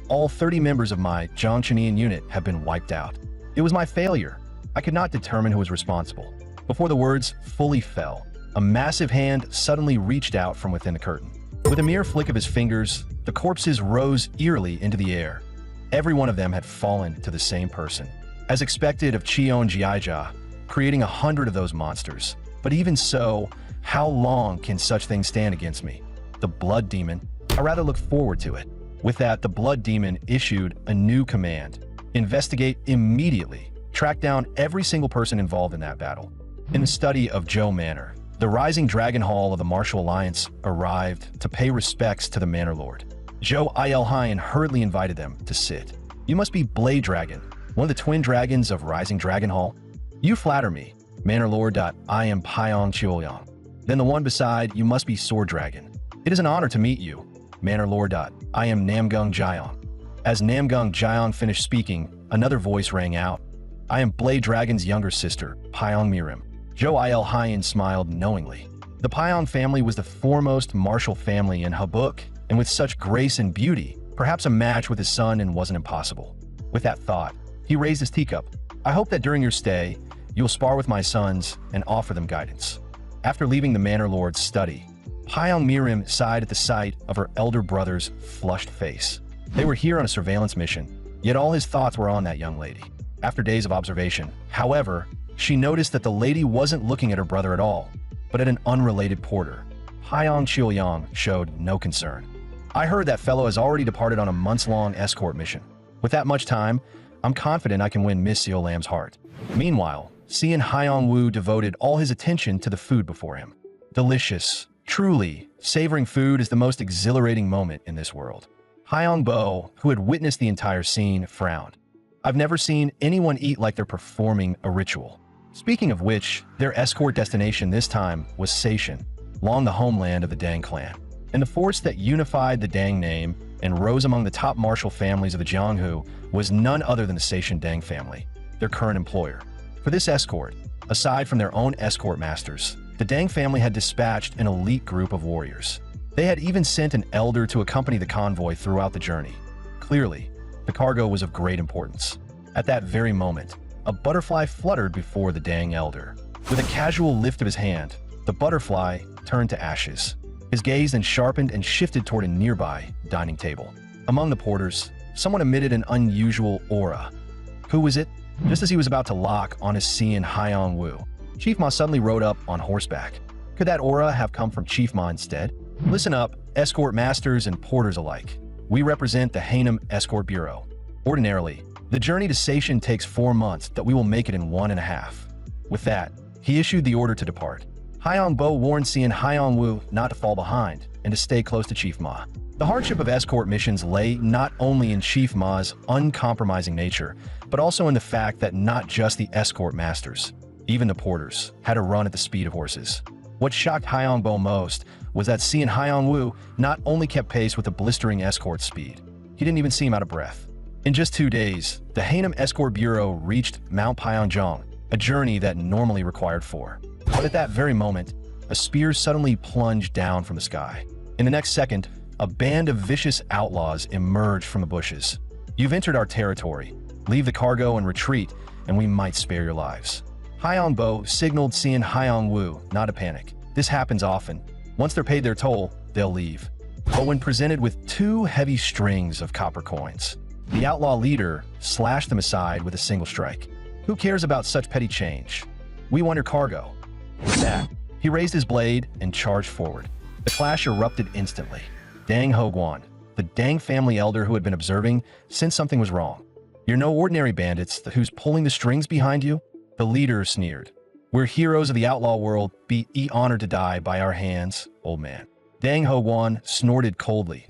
All 30 members of my Zhongchunian unit have been wiped out. It was my failure. I could not determine who was responsible. Before the words fully fell, a massive hand suddenly reached out from within the curtain. With a mere flick of his fingers, the corpses rose eerily into the air. Every one of them had fallen to the same person. As expected of Cheon Jiaija, creating 100 of those monsters. But even so, how long can such things stand against me? The Blood Demon. I rather look forward to it. With that, the Blood Demon issued a new command. Investigate immediately. Track down every single person involved in that battle. In the study of Zhou Manor, the Rising Dragon Hall of the Martial Alliance arrived to pay respects to the Manor Lord. Zhou Ilhain hurriedly invited them to sit. You must be Blade Dragon, one of the twin dragons of Rising Dragon Hall. You flatter me, Manor Lord. I am Pyong Chuoyang. Then the one beside you must be Sword Dragon. It is an honor to meet you, Manor Lord. I am Namgung Jiang. As Namgung Jiang finished speaking, another voice rang out. I am Blade Dragon's younger sister, Pyong Mirim. Zhou Ilhain smiled knowingly. The Pyong family was the foremost martial family in Habuk, and with such grace and beauty, perhaps a match with his son wasn't impossible. With that thought, he He raised his teacup. "I hope that during your stay, you'll spar with my sons and offer them guidance." After leaving the manor lord's study, Pyong Mirim sighed at the sight of her elder brother's flushed face. They were here on a surveillance mission, yet all his thoughts were on that young lady. After days of observation, however, she noticed that the lady wasn't looking at her brother at all, but at an unrelated porter. Pyong Chiuyang showed no concern. "I heard that fellow has already departed on a months-long escort mission. With that much time, I'm confident I can win Miss Seo Lam's heart." Meanwhile, Cian Hyong Woo devoted all his attention to the food before him. Delicious. Truly, savoring food is the most exhilarating moment in this world. Hyong Bo, who had witnessed the entire scene, frowned. "I've never seen anyone eat like they're performing a ritual." Speaking of which, their escort destination this time was Seishan, along the homeland of the Dang clan. And the force that unified the Dang name and rose among the top martial families of the Jianghu was none other than the Seishan Dang family, their current employer. For this escort, aside from their own escort masters, the Dang family had dispatched an elite group of warriors. They had even sent an elder to accompany the convoy throughout the journey. Clearly, the cargo was of great importance. At that very moment, a butterfly fluttered before the Dang elder. With a casual lift of his hand, the butterfly turned to ashes. His gaze then sharpened and shifted toward a nearby dining table. Among the porters, someone emitted an unusual aura. Who was it? Just as he was about to lock on his Cian Hyong Woo, Chief Ma suddenly rode up on horseback. Could that aura have come from Chief Ma instead? Listen up, escort masters and porters alike. We represent the Hainem Escort Bureau. Ordinarily, the journey to Seishan takes 4 months that we will make it in 1.5. With that, he issued the order to depart. Hyong Bo warned Cian Hyong Woo not to fall behind and to stay close to Chief Ma. The hardship of escort missions lay not only in Chief Ma's uncompromising nature, but also in the fact that not just the escort masters, even the porters, had to run at the speed of horses. What shocked Hyong Bo most was that Cian Hyong Woo not only kept pace with the blistering escort speed, he didn't even seem out of breath. In just 2 days, the Hainem Escort Bureau reached Mount Pyeongjong, a journey that normally required 4. But at that very moment, a spear suddenly plunged down from the sky. In the next second, a band of vicious outlaws emerged from the bushes. "You've entered our territory. Leave the cargo and retreat, and we might spare your lives." Hyong Bo signaled Cian Hyong Woo not to panic. This happens often. Once they're paid their toll, they'll leave. But when presented with 2 heavy strings of copper coins, the outlaw leader slashed them aside with a single strike. "Who cares about such petty change? We want your cargo." With that, he raised his blade and charged forward. The clash erupted instantly. Dang Hoguan, the Dang family elder who had been observing, sensed something was wrong. "You're no ordinary bandits who's pulling the strings behind you?" The leader sneered. "We're heroes of the outlaw world. Be honored to die by our hands, old man." Dang Hoguan snorted coldly.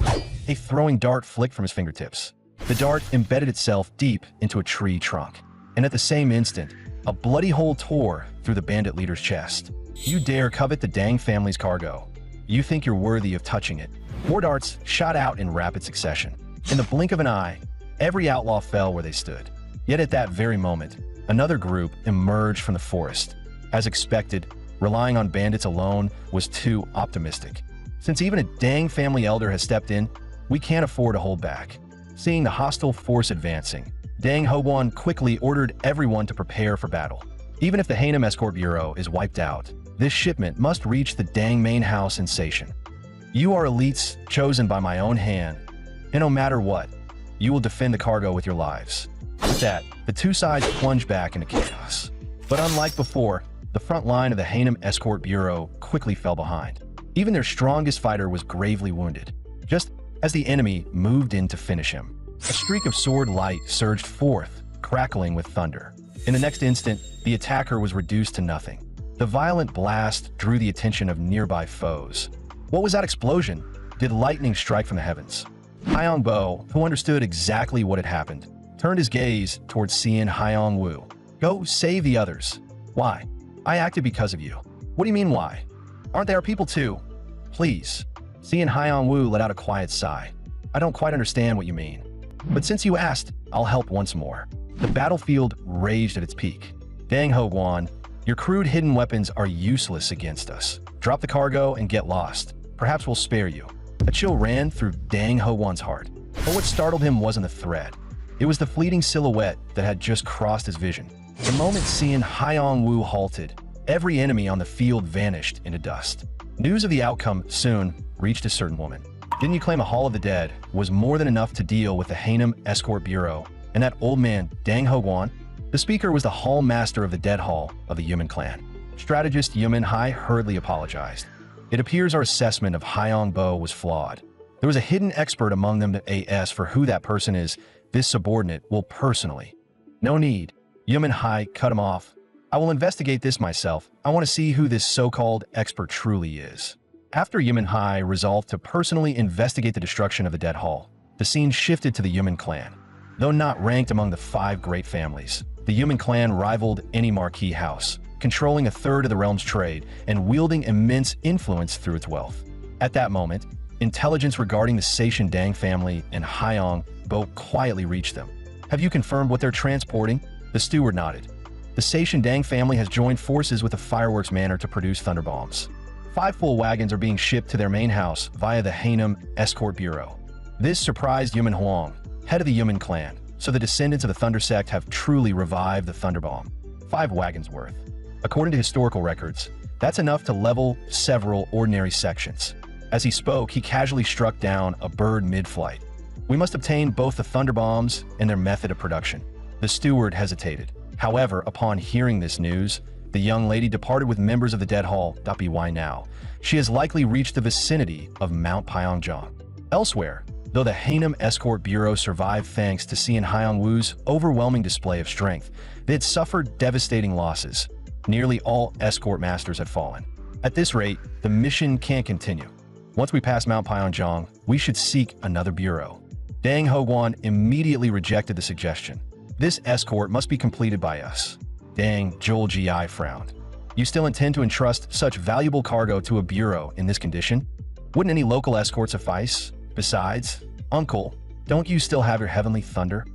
A throwing dart flicked from his fingertips. The dart embedded itself deep into a tree trunk. And at the same instant, a bloody hole tore through the bandit leader's chest. "You dare covet the Dang family's cargo. You think you're worthy of touching it." More darts shot out in rapid succession. In the blink of an eye, every outlaw fell where they stood. Yet at that very moment, another group emerged from the forest. As expected, relying on bandits alone was too optimistic. Since even a Dang family elder has stepped in, we can't afford to hold back. Seeing the hostile force advancing, Dang Hoguan quickly ordered everyone to prepare for battle. Even if the Hainem Escort Bureau is wiped out, this shipment must reach the Dang main house in Seishan. "You are elites chosen by my own hand, and no matter what, you will defend the cargo with your lives." With that, the 2 sides plunged back into chaos. But unlike before, the front line of the Hainem Escort Bureau quickly fell behind. Even their strongest fighter was gravely wounded, just as the enemy moved in to finish him. A streak of sword light surged forth, crackling with thunder. In the next instant, the attacker was reduced to nothing. The violent blast drew the attention of nearby foes. What was that explosion? Did lightning strike from the heavens? Hyong Bo, who understood exactly what had happened, turned his gaze towards Cian Hyong Woo. "Go save the others." "Why? I acted because of you." "What do you mean why? Aren't they our people too?" "Please." Cian Hyong Woo let out a quiet sigh. "I don't quite understand what you mean. But since you asked, I'll help once more." The battlefield raged at its peak. "Dang Hoguan, your crude hidden weapons are useless against us. Drop the cargo and get lost. Perhaps we'll spare you." A chill ran through Dang Hoguan's heart. But what startled him wasn't the threat. It was the fleeting silhouette that had just crossed his vision. The moment Cian Haiyang-Wu halted, every enemy on the field vanished into dust. News of the outcome soon reached a certain woman. Didn't you claim a Hall of the Dead was more than enough to deal with the Hainem Escort Bureau and that old man Dang Hoguan? The speaker was the Hall Master of the Dead Hall of the Yuman clan. Strategist Yuman Hai hurriedly apologized. It appears our assessment of Haiyang Bo was flawed. There was a hidden expert among them to AS for who that person is. This subordinate will personally. No need. Yuman Hai cut him off. I will investigate this myself. I want to see who this so-called expert truly is. After Yuman Hai resolved to personally investigate the destruction of the Dead Hall, the scene shifted to the Yuman clan. Though not ranked among the 5 great families, the Yuman clan rivaled any marquee house, controlling a third of the realm's trade and wielding immense influence through its wealth. At that moment, intelligence regarding the Seishin Dang family and Haiyang Bo quietly reached them. Have you confirmed what they're transporting? The steward nodded. The Seishin Dang family has joined forces with the Fireworks Manor to produce thunderbombs. 5 full wagons are being shipped to their main house via the Hainem Escort Bureau. This surprised Yuman Huang, head of the Yuman clan, so the descendants of the Thunder Sect have truly revived the Thunderbomb. 5 wagons worth. According to historical records, that's enough to level several ordinary sections. As he spoke, he casually struck down a bird mid-flight. We must obtain both the Thunderbombs and their method of production. The steward hesitated. However, upon hearing this news, the young lady departed with members of the Dead Hall. Why now? She has likely reached the vicinity of Mount Pyongyang. Elsewhere, though the Hainem Escort Bureau survived thanks to Cian Haiyang-Wu's overwhelming display of strength, they had suffered devastating losses. Nearly all escort masters had fallen. At this rate, the mission can't continue. Once we pass Mount Pyongyang, we should seek another bureau. Dang Hoguan immediately rejected the suggestion. This escort must be completed by us. Dang Joel-Gi frowned. You still intend to entrust such valuable cargo to a bureau in this condition? Wouldn't any local escort suffice? Besides, Uncle, don't you still have your heavenly thunder?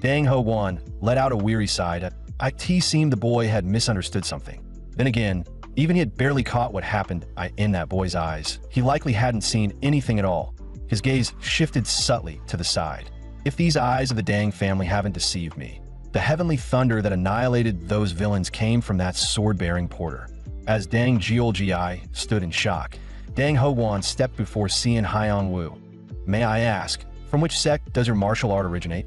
Dang Hoguan let out a weary sigh. It seemed the boy had misunderstood something. Then again, even he had barely caught what happened in that boy's eyes. He likely hadn't seen anything at all. His gaze shifted subtly to the side. If these eyes of the Dang family haven't deceived me, the heavenly thunder that annihilated those villains came from that sword-bearing porter. As Dang Joel-Gi stood in shock, Dang Hoguan stepped before Cian Haiyang-Wu. May I ask, from which sect does your martial art originate?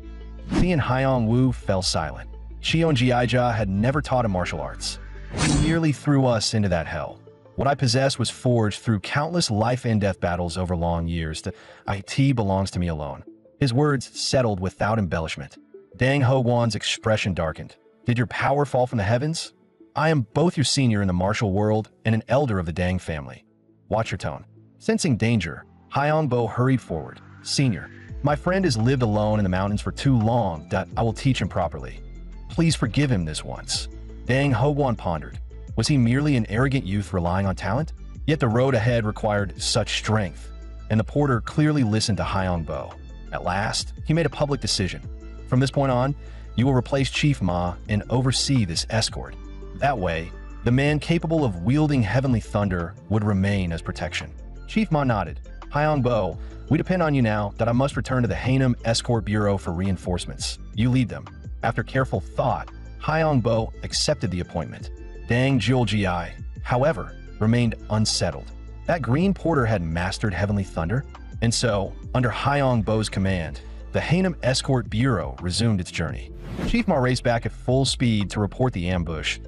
Cian Haiyang-Wu fell silent. Xion-Ji-Ja had never taught him martial arts. He merely threw us into that hell. What I possess was forged through countless life-and-death battles over long years. It belongs to me alone. His words settled without embellishment. Dang Hoguan's expression darkened. Did your power fall from the heavens? I am both your senior in the martial world and an elder of the Dang family. Watch your tone. Sensing danger, Haiyang Bo hurried forward. Senior, my friend has lived alone in the mountains for too long that I will teach him properly. Please forgive him this once. Dang Hoguan pondered. Was he merely an arrogant youth relying on talent? Yet the road ahead required such strength, and the porter clearly listened to Haiyang Bo. At last, he made a public decision. From this point on, you will replace Chief Ma and oversee this escort. That way, the man capable of wielding heavenly thunder would remain as protection. Chief Ma nodded. Haiyang Bo, we depend on you now that I must return to the Hainem Escort Bureau for reinforcements. You lead them. After careful thought, Haiyang Bo accepted the appointment. Dang Joel-Gi, however, remained unsettled. That green porter had mastered heavenly thunder, and so, under Haiyang Bo's command, the Hainem Escort Bureau resumed its journey. Chief Ma raced back at full speed to report the ambush.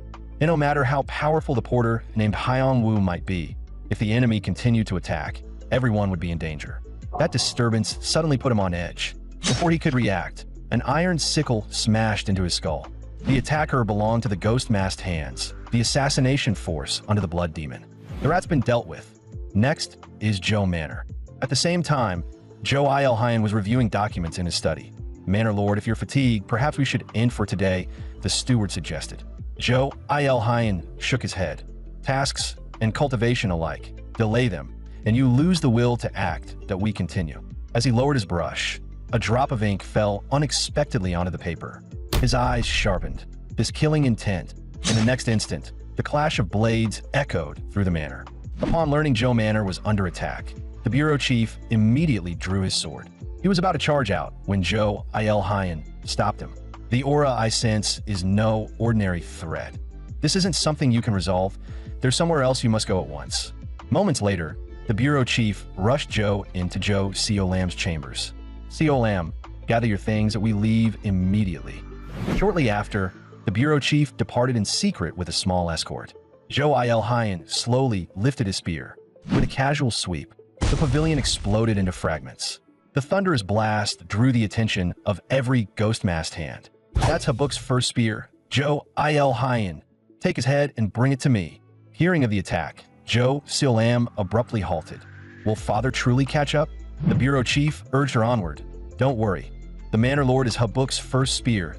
And no matter how powerful the porter named Haiyang-Wu might be, if the enemy continued to attack, everyone would be in danger. That disturbance suddenly put him on edge. Before he could react, an iron sickle smashed into his skull. The attacker belonged to the Ghost-masked Hands, the assassination force under the Blood Demon. The rat's been dealt with. Next is Joe Manor. At the same time, Joe Ilhayan was reviewing documents in his study. Manor Lord, if you're fatigued, perhaps we should end for today, the steward suggested. Joe Ilhayan shook his head. Tasks and cultivation alike, delay them, and you lose the will to act that we continue. As he lowered his brush, a drop of ink fell unexpectedly onto the paper. His eyes sharpened, this killing intent. In the next instant, the clash of blades echoed through the manor. Upon learning Joe Manor was under attack, the bureau chief immediately drew his sword. He He was about to charge out when Yahello stopped him. The aura I sense is no ordinary threat. This isn't something you can resolve. There's somewhere else you must go at once. Moments later, the bureau chief rushed Joe into Lam's chambers. Lam, gather your things, we leave immediately. Shortly after, the bureau chief departed in secret with a small escort. Yahello slowly lifted his spear. With a casual sweep, the pavilion exploded into fragments. The thunderous blast drew the attention of every ghost-masked hand. That's Habuk's first spear. Yahello, take his head and bring it to me. Hearing of the attack, Lam abruptly halted. Will father truly catch up? The bureau chief urged her onward. Don't worry. The Manor Lord is Habuk's first spear.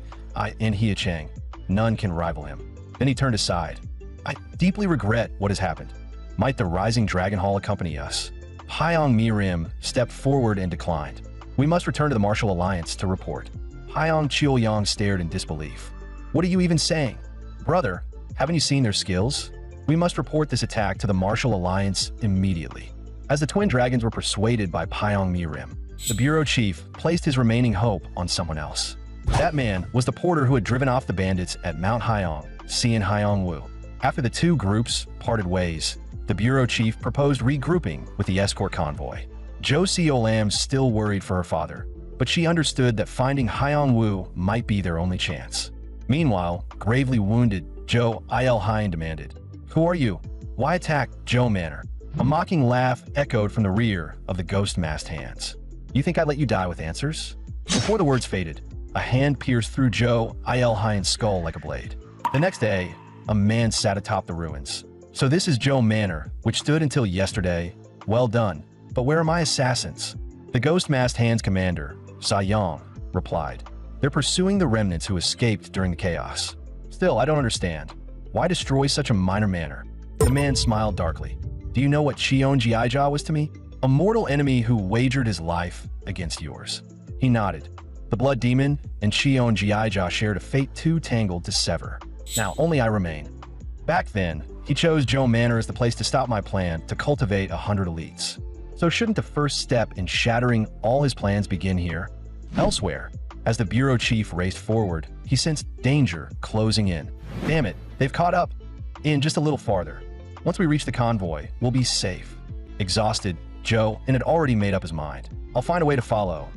In Chang. None can rival him. Then he turned aside. I deeply regret what has happened. Might the rising dragon hall accompany us? Hyong Mirim stepped forward and declined. We must return to the Martial Alliance to report. Hyong Chiuyang stared in disbelief. What are you even saying? Brother, haven't you seen their skills? We must report this attack to the Martial Alliance immediately. As the twin dragons were persuaded by Hyong Mirim, the bureau chief placed his remaining hope on someone else. That man was the porter who had driven off the bandits at Mount Hyong, Xian Hyong Wu. After the two groups parted ways, the bureau chief proposed regrouping with the escort convoy. Lam still worried for her father, but she understood that finding Hyong Wu might be their only chance. Meanwhile, gravely wounded, Yahello demanded, "Who are you? Why attack Zhou Manor?" A mocking laugh echoed from the rear of the ghost-masked hands. You think I'd let you die with answers? Before the words faded, a hand pierced through Yahello's skull like a blade. The next day, a man sat atop the ruins. So this is Zhou Manor, which stood until yesterday. Well done. But where are my assassins? The ghost-masked hands commander, Sa Yang, replied. They're pursuing the remnants who escaped during the chaos. Still, I don't understand. Why destroy such a minor manor? The man smiled darkly. Do you know what Chion Jiaija was to me? A mortal enemy who wagered his life against yours. He nodded. The blood demon and Chion Jiaija shared a fate too tangled to sever. Now only I remain. Back then, he chose Zhou Manor as the place to stop my plan to cultivate 100 elites. So shouldn't the first step in shattering all his plans begin here? Elsewhere, as the bureau chief raced forward, he sensed danger closing in. Damn it, they've caught up. In just a little farther. Once we reach the convoy, we'll be safe. Exhausted, Joe had already made up his mind. I'll find a way to follow.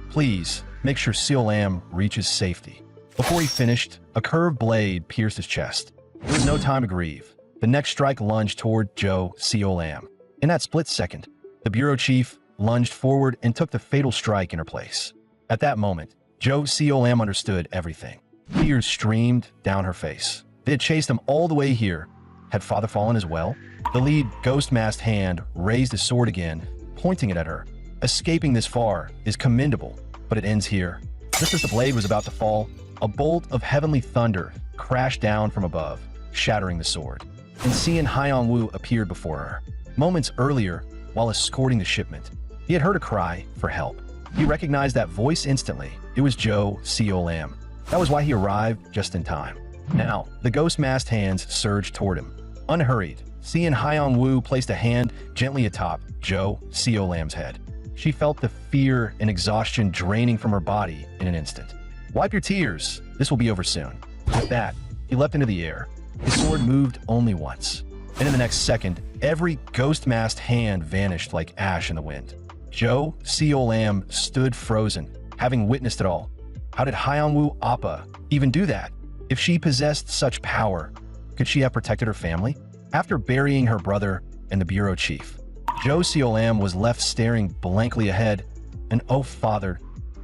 Please, make sure Lam reaches safety. Before he finished, a curved blade pierced his chest. There was no time to grieve. The next strike lunged toward Lam. In that split second, the bureau chief lunged forward and took the fatal strike in her place. At that moment, Lam understood everything. Tears streamed down her face. They had chased them all the way here. Had father fallen as well? The lead ghost-masked hand raised his sword again, pointing it at her. Escaping this far is commendable, but it ends here. Just as the blade was about to fall, a bolt of heavenly thunder crashed down from above, shattering the sword. And Xian Hyong Wu appeared before her. Moments earlier, while escorting the shipment, he had heard a cry for help. He recognized that voice instantly. It was Lam. That was why he arrived just in time. Now, the ghost-masked hands surged toward him. Unhurried, Xian Hyong Wu placed a hand gently atop Lam's head. She felt the fear and exhaustion draining from her body in an instant. Wipe your tears. This will be over soon. With that, he leapt into the air. His sword moved only once. And in the next second, every ghost-masked hand vanished like ash in the wind. Lam stood frozen, having witnessed it all. How did Hyong Wu Appa even do that? If she possessed such power, could she have protected her family? After burying her brother and the bureau chief, Lam was left staring blankly ahead, and oh father,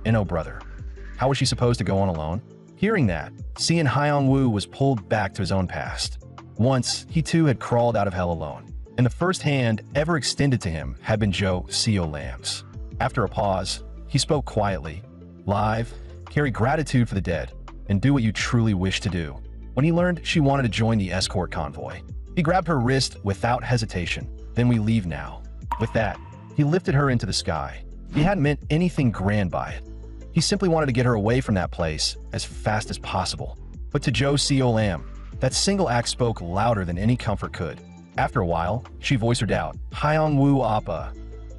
and oh brother. How was she supposed to go on alone? Hearing that, Xian Hyong Wu was pulled back to his own past. Once, he too had crawled out of hell alone, and the first hand ever extended to him had been Lam's. After a pause, he spoke quietly. Live, carry gratitude for the dead, and do what you truly wish to do. When he learned she wanted to join the escort convoy, he grabbed her wrist without hesitation. Then we leave now. With that, he lifted her into the sky. He hadn't meant anything grand by it. He simply wanted to get her away from that place as fast as possible. But to Lam, that single act spoke louder than any comfort could. After a while, she voiced her doubt. Hyong Wu Appa,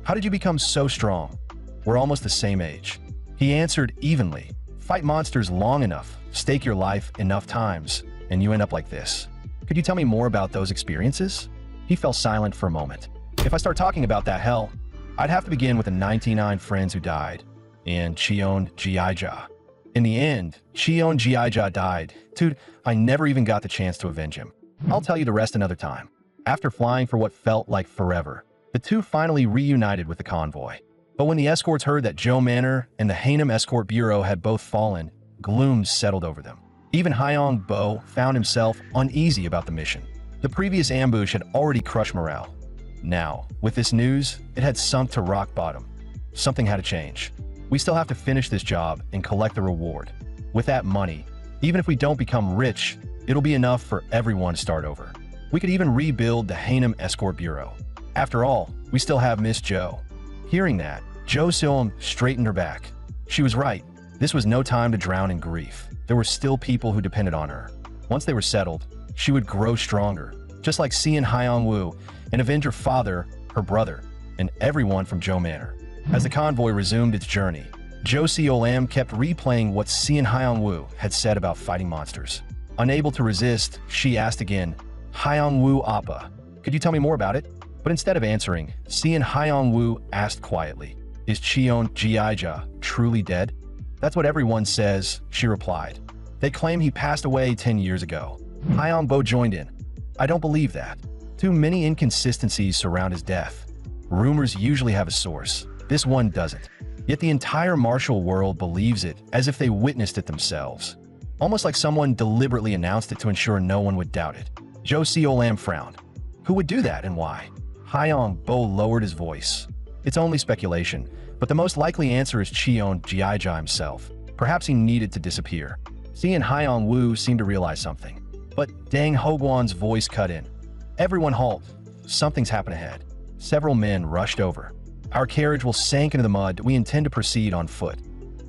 how did you become so strong? We're almost the same age. He answered evenly. Fight monsters long enough, stake your life enough times, and you end up like this. Could you tell me more about those experiences? He fell silent for a moment. If I start talking about that hell, I'd have to begin with the 99 friends who died, and Cheon Jiaija. In the end, Cheon Jiaija died. Dude, I never even got the chance to avenge him. I'll tell you the rest another time. After flying for what felt like forever, the two finally reunited with the convoy. But when the escorts heard that Zhou Manor and the Hainem Escort Bureau had both fallen, gloom settled over them. Even Hyong Bo found himself uneasy about the mission. The previous ambush had already crushed morale. Now, with this news, it had sunk to rock bottom. Something had to change. We still have to finish this job and collect the reward. With that money, even if we don't become rich, it'll be enough for everyone to start over. We could even rebuild the Hainem Escort Bureau. After all, we still have Miss Zhou. Hearing that, Zhou Silm straightened her back. She was right. This was no time to drown in grief. There were still people who depended on her. Once they were settled, she would grow stronger, just like Xian Hyongwoo, and avenge her father, her brother, and everyone from Zhou Manor. As the convoy resumed its journey, Zhou Siolam kept replaying what Xian Hyongwoo had said about fighting monsters. Unable to resist, she asked again, Hyongwoo Appa, could you tell me more about it? But instead of answering, Xian Hyongwoo asked quietly, is Cheon Jiaija truly dead? That's what everyone says, she replied. They claim he passed away 10 years ago. Hyong Bo joined in. I don't believe that. Too many inconsistencies surround his death. Rumors usually have a source. This one doesn't. Yet the entire martial world believes it as if they witnessed it themselves. Almost like someone deliberately announced it to ensure no one would doubt it. Zhou Siolam frowned. Who would do that and why? Hyong Bo lowered his voice. It's only speculation, but the most likely answer is Cheon Jiaija himself. Perhaps he needed to disappear. Xian Hyong Woo seemed to realize something. But Dang Hoguan's voice cut in. Everyone halt. Something's happened ahead. Several men rushed over. Our carriage will sink into the mud. We intend to proceed on foot.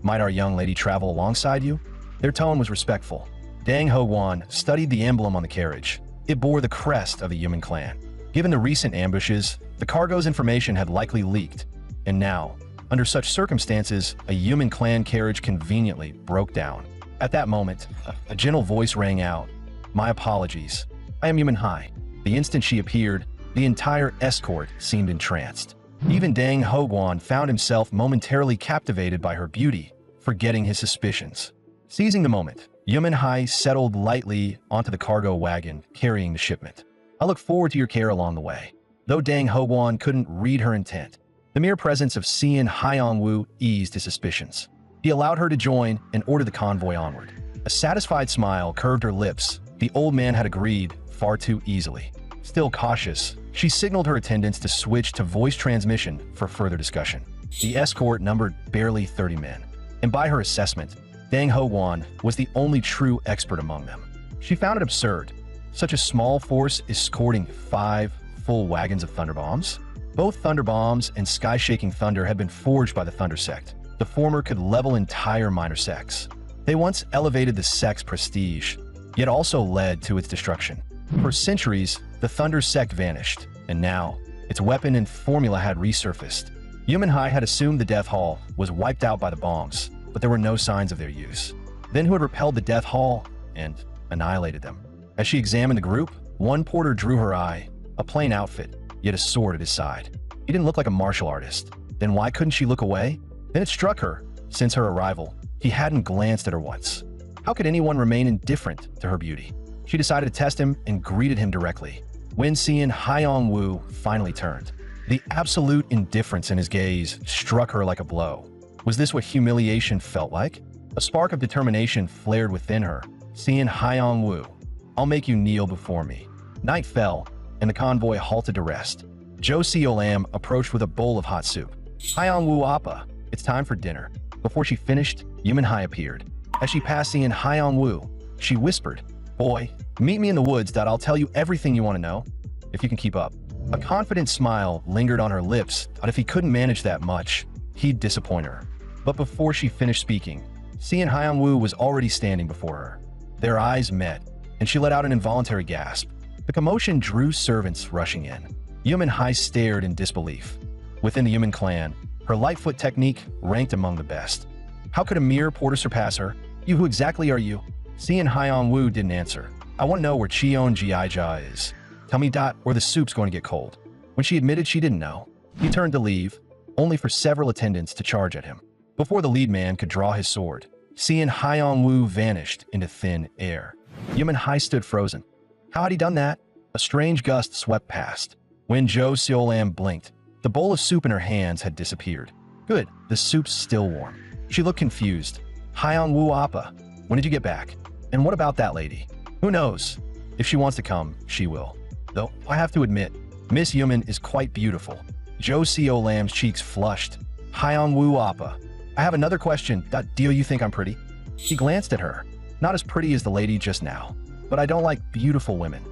Might our young lady travel alongside you? Their tone was respectful. Dang Hoguan studied the emblem on the carriage. It bore the crest of the human clan. Given the recent ambushes, the cargo's information had likely leaked. And now, under such circumstances, a human clan carriage conveniently broke down. At that moment, a gentle voice rang out. My apologies. I am Human Hai. The instant she appeared, the entire escort seemed entranced. Even Dang Hoguan found himself momentarily captivated by her beauty, forgetting his suspicions. Seizing the moment, Human Hai settled lightly onto the cargo wagon carrying the shipment. I look forward to your care along the way. Though Dang Hoguan couldn't read her intent, the mere presence of Xian Hyongwoo eased his suspicions. He allowed her to join and ordered the convoy onward. A satisfied smile curved her lips. The old man had agreed far too easily. Still cautious, she signaled her attendants to switch to voice transmission for further discussion. The escort numbered barely 30 men, and by her assessment, Dang Hoguan was the only true expert among them. She found it absurd. Such a small force escorting 5 full wagons of thunder bombs? Both thunder bombs and sky-shaking thunder had been forged by the Thunder Sect. The former could level entire minor sects. They once elevated the sect's prestige, yet also led to its destruction. For centuries, the Thunder Sect vanished, and now, its weapon and formula had resurfaced. Human Hai had assumed the Death Hall was wiped out by the bombs, but there were no signs of their use. Then who had repelled the Death Hall and annihilated them? As she examined the group, one porter drew her eye, a plain outfit, yet a sword at his side. He didn't look like a martial artist. Then why couldn't she look away? Then it struck her, since her arrival, he hadn't glanced at her once. How could anyone remain indifferent to her beauty? She decided to test him and greeted him directly. When Xian Hyongwoo finally turned, the absolute indifference in his gaze struck her like a blow. Was this what humiliation felt like? A spark of determination flared within her. Xian Hyongwoo, I'll make you kneel before me. Night fell, and the convoy halted to rest. Zhou Siolam approached with a bowl of hot soup. Hyongwoo Appa, it's time for dinner. Before she finished, Human Hai appeared. As she passed Xian Hyongwoo, she whispered, Boy, meet me in the woods. I'll tell you everything you want to know, if you can keep up. A confident smile lingered on her lips, but if he couldn't manage that much, he'd disappoint her. But before she finished speaking, Xian Hyongwoo was already standing before her. Their eyes met, and she let out an involuntary gasp. The commotion drew servants rushing in. Human Hai stared in disbelief. Within the human clan, Her light-foot technique ranked among the best. How could a mere porter surpass her? You, who exactly are you? Seeing Hyong-woo didn't answer. I want to know where Cheon Ji-ja is. Tell me, or the soup's going to get cold. When she admitted she didn't know, he turned to leave, only for several attendants to charge at him. Before the lead man could draw his sword, seeing Hyong-woo vanished into thin air. Yumin Hai stood frozen. How had he done that? A strange gust swept past. When Jo Seol-am blinked, the bowl of soup in her hands had disappeared. Good, the soup's still warm. She looked confused. Hyong-woo Appa, when did you get back? And what about that lady? Who knows? If she wants to come, she will. Though, I have to admit, Miss Yumin is quite beautiful. Jo Seol-am's cheeks flushed. Hyong-woo Appa, I have another question. Do you think I'm pretty? He glanced at her. Not as pretty as the lady just now, but I don't like beautiful women.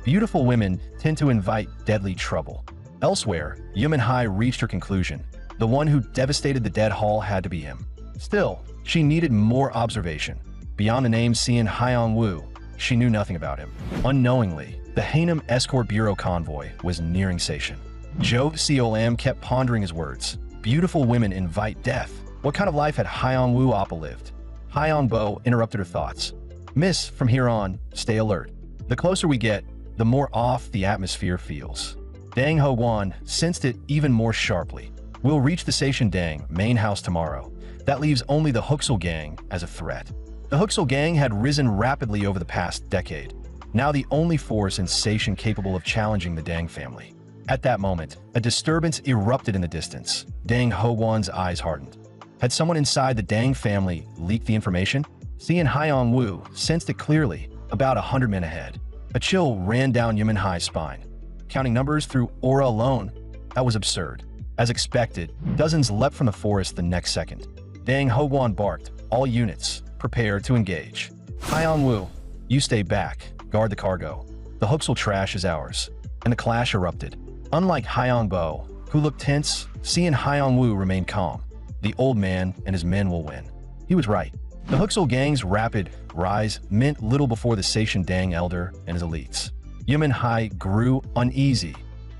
Beautiful women tend to invite deadly trouble. Elsewhere, Yumin Hai reached her conclusion. The one who devastated the dead hall had to be him. Still, she needed more observation. Beyond the name Seon Hyong-woo, she knew nothing about him. Unknowingly, the Haenim Escort Bureau convoy was nearing Station. Jo Seol-am kept pondering his words. Beautiful women invite death. What kind of life had Hyong-woo Appa lived? Hyong-bo interrupted her thoughts. Miss, from here on, stay alert. The closer we get, the more off the atmosphere feels. Dang Ho-won sensed it even more sharply. We'll reach the Station Dang main house tomorrow. That leaves only the Hooksel gang as a threat. The Hooksel gang had risen rapidly over the past decade, now the only force in Station capable of challenging the Dang family. At that moment, a disturbance erupted in the distance. Dang Ho-won's eyes hardened. Had someone inside the Dang family leaked the information? Seeing Hyong-woo sensed it clearly, about 100 men ahead. A chill ran down Yumin Hai's spine. Counting numbers through aura alone, that was absurd. As expected, dozens leapt from the forest the next second. Dang Ho-won barked, all units, prepare to engage. Hyong-woo, you stay back, guard the cargo. The Hooksel trash is ours. And the clash erupted. Unlike Hyong-bo, who looked tense, seeing Hyong-woo remain calm. The old man and his men will win. He was right. The Hooksel gang's rapid rise meant little before the Station Dang elder and his elites. Yumin Hai grew uneasy.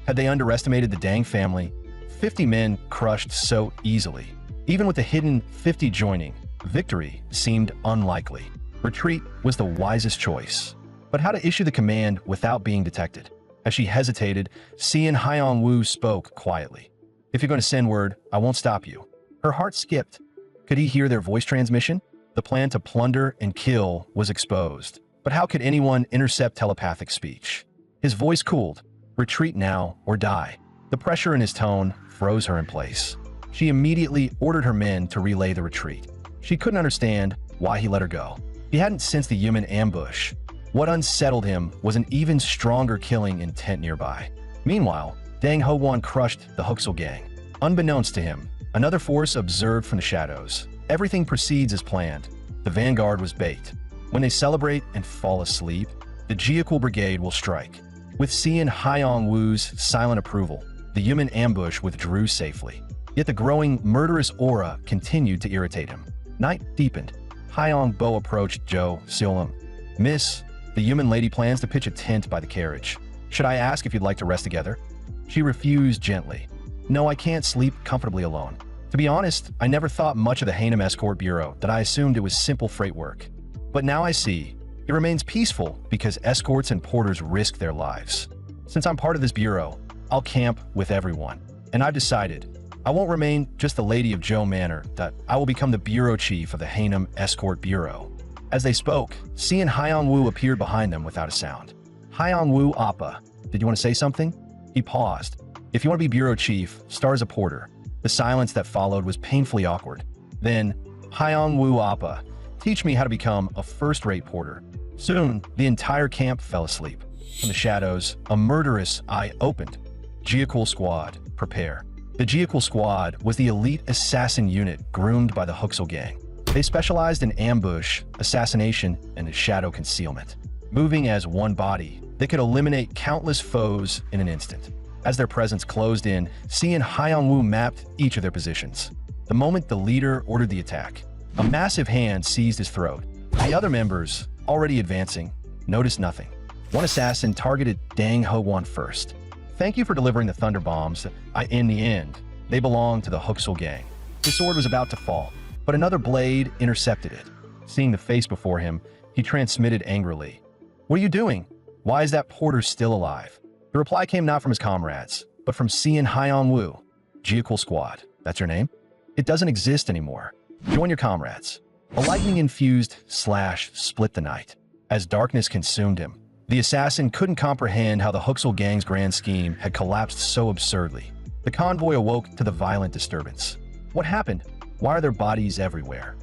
Had they underestimated the Dang family? 50 men crushed so easily. Even with the hidden 50 joining, victory seemed unlikely. Retreat was the wisest choice. But how to issue the command without being detected? As she hesitated, Seon Hyong-woo spoke quietly. If you're going to send word, I won't stop you. Her heart skipped. Could he hear their voice transmission? The plan to plunder and kill was exposed. But how could anyone intercept telepathic speech? His voice cooled. Retreat now or die. The pressure in his tone froze her in place. She immediately ordered her men to relay the retreat. She couldn't understand why he let her go. He hadn't sensed the Yumin ambush. What unsettled him was an even stronger killing intent nearby. Meanwhile, Dang Ho-won crushed the Hooksel gang. Unbeknownst to him, another force observed from the shadows. Everything proceeds as planned. The vanguard was bait. When they celebrate and fall asleep, the Jekyll Brigade will strike. With Seon Hyong-woo's silent approval, the Yumin ambush withdrew safely. Yet the growing murderous aura continued to irritate him. Night deepened. Hyong-bo approached Jo Seol-am. Miss, the Yumin lady plans to pitch a tent by the carriage. Should I ask if you'd like to rest together? She refused gently. No, I can't sleep comfortably alone. To be honest, I never thought much of the Haenim Escort Bureau, that I assumed it was simple freight work. But now I see, it remains peaceful because escorts and porters risk their lives. Since I'm part of this bureau, I'll camp with everyone. And I've decided, I won't remain just the lady of Jo Manor, that I will become the bureau chief of the Haenim Escort Bureau. As they spoke, Seon Hyong-woo appeared behind them without a sound. Hyong-woo Appa, did you want to say something? He paused. If you want to be bureau chief, start as a porter. The silence that followed was painfully awkward. Then, Hyong-woo Appa, teach me how to become a first-rate porter. Soon, the entire camp fell asleep. From the shadows, a murderous eye opened. Jekyll Squad, prepare. The Jekyll Squad was the elite assassin unit groomed by the Hooksel gang. They specialized in ambush, assassination, and shadow concealment. Moving as one body, they could eliminate countless foes in an instant. As their presence closed in, Seon Hyong-woo mapped each of their positions. The moment the leader ordered the attack, a massive hand seized his throat. The other members, already advancing, noticed nothing. One assassin targeted Dang Ho-won first. Thank you for delivering the thunder bombs. In the end, They belonged to the Huxel gang. His sword was about to fall, but another blade intercepted it. Seeing the face before him, he transmitted angrily. "What are you doing? Why is that porter still alive?" The reply came not from his comrades, but from Cian Hyong-woo. Jekyll Squad, that's your name? It doesn't exist anymore. Join your comrades. A lightning-infused slash split the night. As darkness consumed him, the assassin couldn't comprehend how the Huxel gang's grand scheme had collapsed so absurdly. The convoy awoke to the violent disturbance. What happened? Why are there bodies everywhere?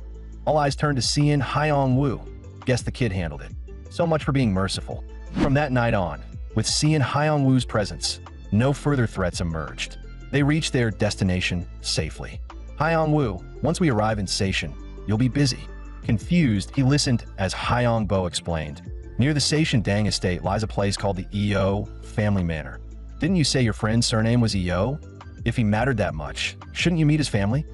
All eyes turned to Cian Hyong-woo. Guess the kid handled it. So much for being merciful. From that night on, with Cian Hyong-woo's presence, no further threats emerged. They reached their destination safely. Hyong-woo, once we arrive in Seishin, you'll be busy. Confused, he listened as Hyong-bo explained. Near the Seishin Dang estate lies a place called the EO family manor. Didn't you say your friend's surname was EO? If he mattered that much, shouldn't you meet his family?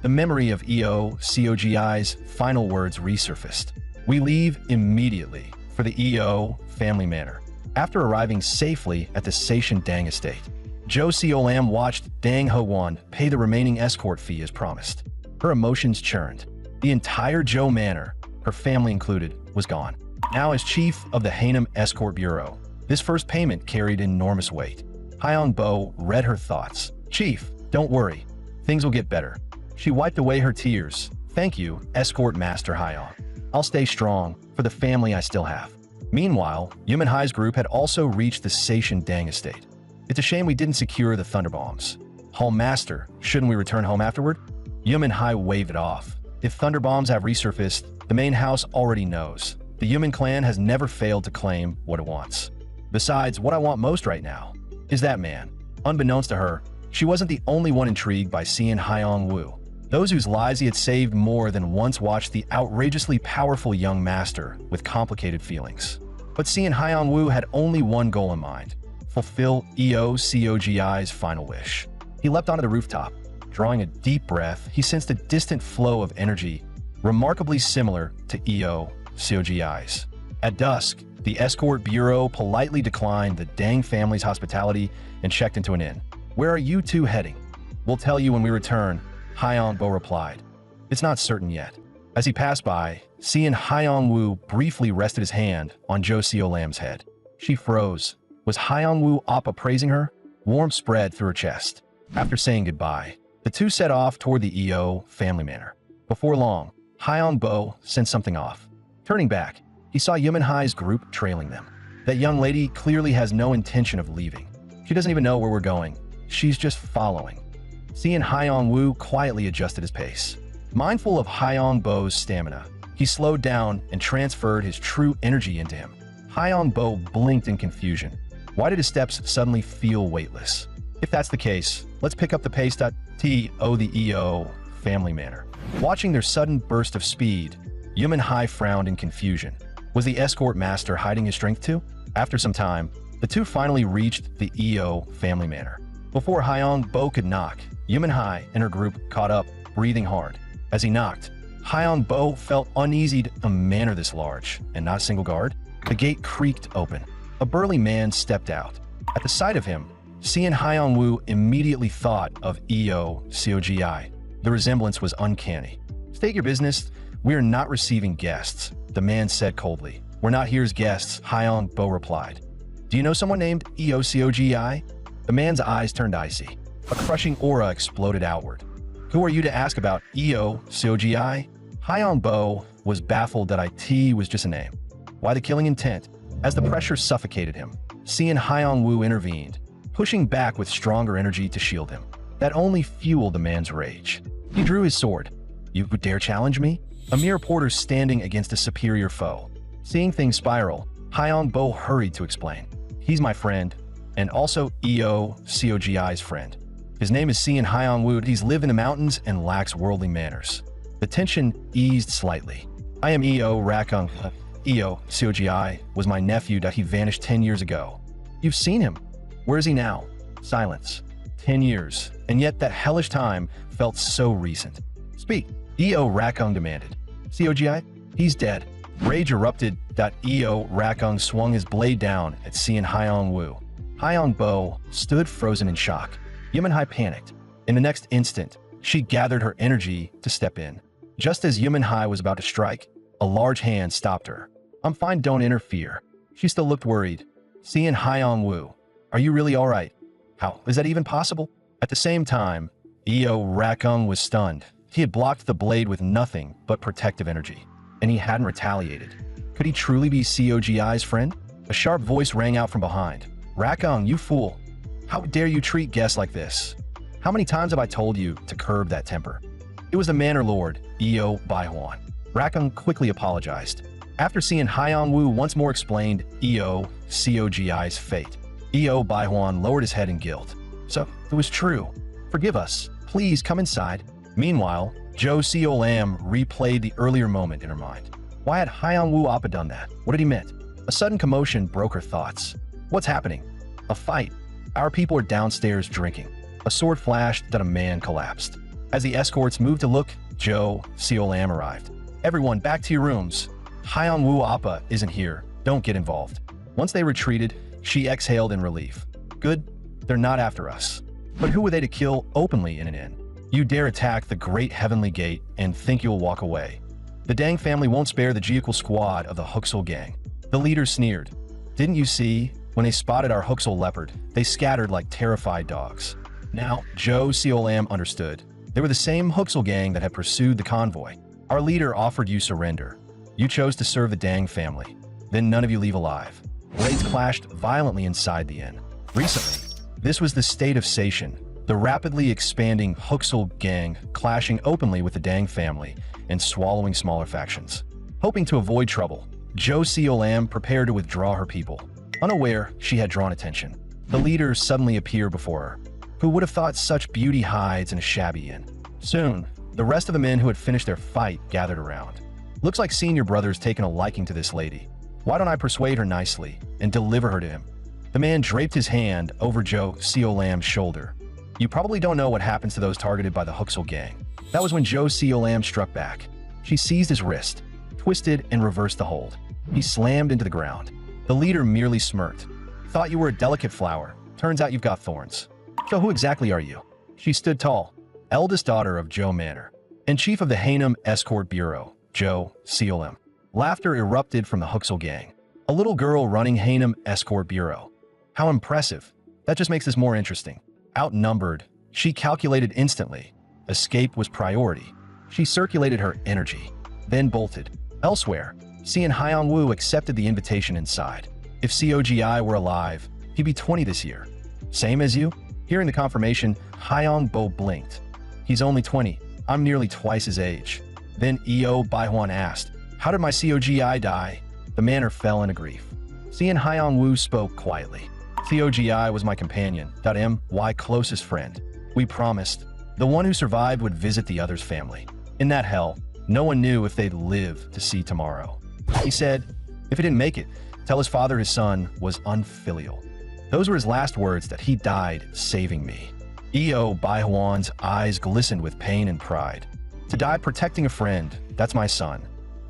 The memory of EO Cogi's final words resurfaced. We leave immediately for the EO family manor. After arriving safely at the Seishin Dang estate, Jo Seo-lam watched Dang Ho-won pay the remaining escort fee as promised. Her emotions churned. The entire Jo manor, her family included, was gone. Now as chief of the Haenim Escort Bureau, this first payment carried enormous weight. Hyong-bo read her thoughts. "Chief, don't worry. Things will get better." She wiped away her tears. "Thank you, Escort Master Hyong. I'll stay strong for the family I still have." Meanwhile, Yumin Hai's group had also reached the Seishin Dang estate. "It's a shame we didn't secure the thunder bombs. Hall Master, shouldn't we return home afterward?" Yumin Hai waved it off. "If thunder bombs have resurfaced, the main house already knows. The Yumin clan has never failed to claim what it wants. Besides, what I want most right now is that man." Unbeknownst to her, she wasn't the only one intrigued by Cian Hyong-woo. Those whose lives he had saved more than once watched the outrageously powerful young master with complicated feelings. But Cian Hyong-woo had only one goal in mind: fulfill EO Cogi's final wish. He leapt onto the rooftop. Drawing a deep breath, he sensed a distant flow of energy, remarkably similar to EO Cogi's. At dusk, the escort bureau politely declined the Dang family's hospitality and checked into an inn. "Where are you two heading?" "We'll tell you when we return," Hyong-bo replied. "It's not certain yet." As he passed by, Cian Hyong-woo briefly rested his hand on Jo Seo-lam's head. She froze. Was Hyong-woo Appa praising her? Warmth spread through her chest. After saying goodbye, the two set off toward the EO family manor. Before long, Hyong-bo sensed something off. Turning back, he saw Yumin Hai's group trailing them. That young lady clearly has no intention of leaving. She doesn't even know where we're going. She's just following. Cian Hyong-woo quietly adjusted his pace. Mindful of Hyong-bo's stamina, he slowed down and transferred his true energy into him. Hyong-bo blinked in confusion. Why did his steps suddenly feel weightless? If that's the case, let's pick up the pace. To the EO family manor. Watching their sudden burst of speed, Yumin Hai frowned in confusion. Was the escort master hiding his strength too? After some time, the two finally reached the EO family manor. Before Hyong-bo could knock, Yumin Hai and her group caught up, breathing hard. As he knocked, Hyong-bo felt uneasy to a manor this large, and not a single guard. The gate creaked open. A burly man stepped out. At the sight of him, Cian Hyong-woo immediately thought of EO Cogi. The resemblance was uncanny. "State your business. We are not receiving guests," the man said coldly. "We're not here as guests," Hyong-bo replied. "Do you know someone named EO Cogi?" The man's eyes turned icy. A crushing aura exploded outward. "Who are you to ask about EO Cogi?" Hyong-bo was baffled that IT was just a name. Why the killing intent? As the pressure suffocated him, Cian Hyong-woo intervened, pushing back with stronger energy to shield him. That only fueled the man's rage. He drew his sword. "You would dare challenge me?" A mere porter standing against a superior foe. Seeing things spiral, Hyong-bo hurried to explain. "He's my friend, and also EO Cogi's friend. His name is Cian Hyong-woo. He's lived in the mountains and lacks worldly manners." The tension eased slightly. "I am EO Rakung. EO Cogi was my nephew that he vanished 10 years ago." "You've seen him. Where is he now?" Silence. 10 years, and yet that hellish time felt so recent. "Speak," EO Rakung demanded. "Cogi? He's dead." Rage erupted. EO Rakung swung his blade down at Cian Hyong-woo. Hyong-bo stood frozen in shock. Yumin Hai panicked. In the next instant, she gathered her energy to step in. Just as Yuman Hai was about to strike, a large hand stopped her. "I'm fine, don't interfere." She still looked worried. "Xian Haiyang Wu, are you really all right? How is that even possible?" At the same time, Eo Rakung was stunned. He had blocked the blade with nothing but protective energy, and he hadn't retaliated. Could he truly be COGI's friend? A sharp voice rang out from behind. "Rakung, you fool! How dare you treat guests like this? How many times have I told you to curb that temper?" It was the Manor Lord, Eo Baihuan. Rakung quickly apologized. After seeing Haiyang Wu once more explained Eo COGI's fate, Eo Baihuan lowered his head in guilt. "So, it was true. Forgive us. Please come inside." Meanwhile, Zhou Xiaolam replayed the earlier moment in her mind. Why had Haiyang Wu Appa done that? What had he meant? A sudden commotion broke her thoughts. What's happening? A fight. Our people are downstairs drinking. A sword flashed, then a man collapsed. As the escorts moved to look, Zhou Xiaolam arrived. "Everyone, back to your rooms. Haiyang Wu Appa isn't here. Don't get involved." Once they retreated, she exhaled in relief. Good, they're not after us. But who were they to kill openly in an inn? You dare attack the Great Heavenly Gate and think you'll walk away. The Dang family won't spare the Jekyll squad of the Huxel gang. The leader sneered. "Didn't you see? When they spotted our Huxel leopard, they scattered like terrified dogs." Now, Zhou Xiaolam understood. They were the same Huxel gang that had pursued the convoy. "Our leader offered you surrender. You chose to serve the Dang family. Then none of you leave alive." Blades clashed violently inside the inn. Recently, this was the state of Seishan, the rapidly expanding Huxel gang clashing openly with the Dang family and swallowing smaller factions. Hoping to avoid trouble, Zhou Xiaolam prepared to withdraw her people. Unaware she had drawn attention, the leader suddenly appeared before her. Who would have thought such beauty hides in a shabby inn? Soon, the rest of the men who had finished their fight gathered around. "Looks like senior brother's taken a liking to this lady. Why don't I persuade her nicely and deliver her to him?" The man draped his hand over Zhou Xiaolam's shoulder. "You probably don't know what happens to those targeted by the Huxel gang." That was when Zhou Xiaolam struck back. She seized his wrist, twisted and reversed the hold. He slammed into the ground. The leader merely smirked. "Thought you were a delicate flower. Turns out you've got thorns. So who exactly are you?" She stood tall, eldest daughter of Zhou Manor, and chief of the Hainem Escort Bureau, Zhou Xiaolam. Laughter erupted from the Huxel gang. A little girl running Hainem Escort Bureau. How impressive. That just makes this more interesting. Outnumbered, she calculated instantly. Escape was priority. She circulated her energy, then bolted. Elsewhere, Xian Haiyang Wu accepted the invitation inside. If COGI were alive, he'd be 20 this year. "Same as you?" Hearing the confirmation, Haiyang Bo blinked. "He's only 20. I'm nearly twice his age." Then Eo Baihuan asked, "How did my COGI die?" The manor fell into grief. Xian Haiyang Wu spoke quietly. "COGI was my companion, my closest friend. We promised. The one who survived would visit the other's family. In that hell, no one knew if they'd live to see tomorrow." He said, if he didn't make it, tell his father his son was unfilial. Those were his last words, that he died saving me. Eo Baihuan's eyes glistened with pain and pride. To die protecting a friend, that's my son.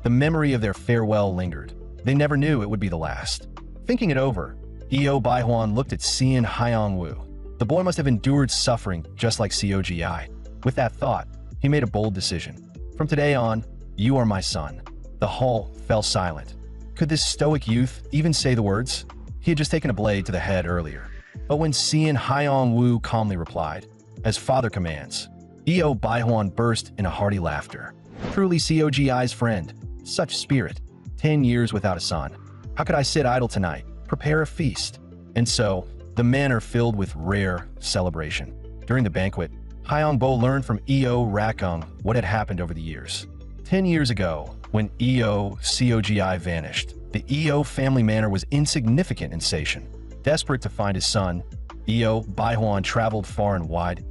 The memory of their farewell lingered. They never knew it would be the last. Thinking it over, Eo Baihuan looked at Xian Haiyang Wu. The boy must have endured suffering just like COGI. With that thought, he made a bold decision. "From today on, you are my son." The hall fell silent. Could this stoic youth even say the words? He had just taken a blade to the head earlier. But when Xian Haiyang Wu calmly replied, "As father commands," Eo Baihuan burst in a hearty laughter. Truly COGI's friend. Such spirit. 10 years without a son. How could I sit idle tonight? Prepare a feast. And so, the manor filled with rare celebration. During the banquet, Haiyang Bo learned from Eo Rakung what had happened over the years. 10 years ago, when Eo COGI vanished, the Eo family manor was insignificant in Seishan. Desperate to find his son, Eo Baihuan traveled far and wide.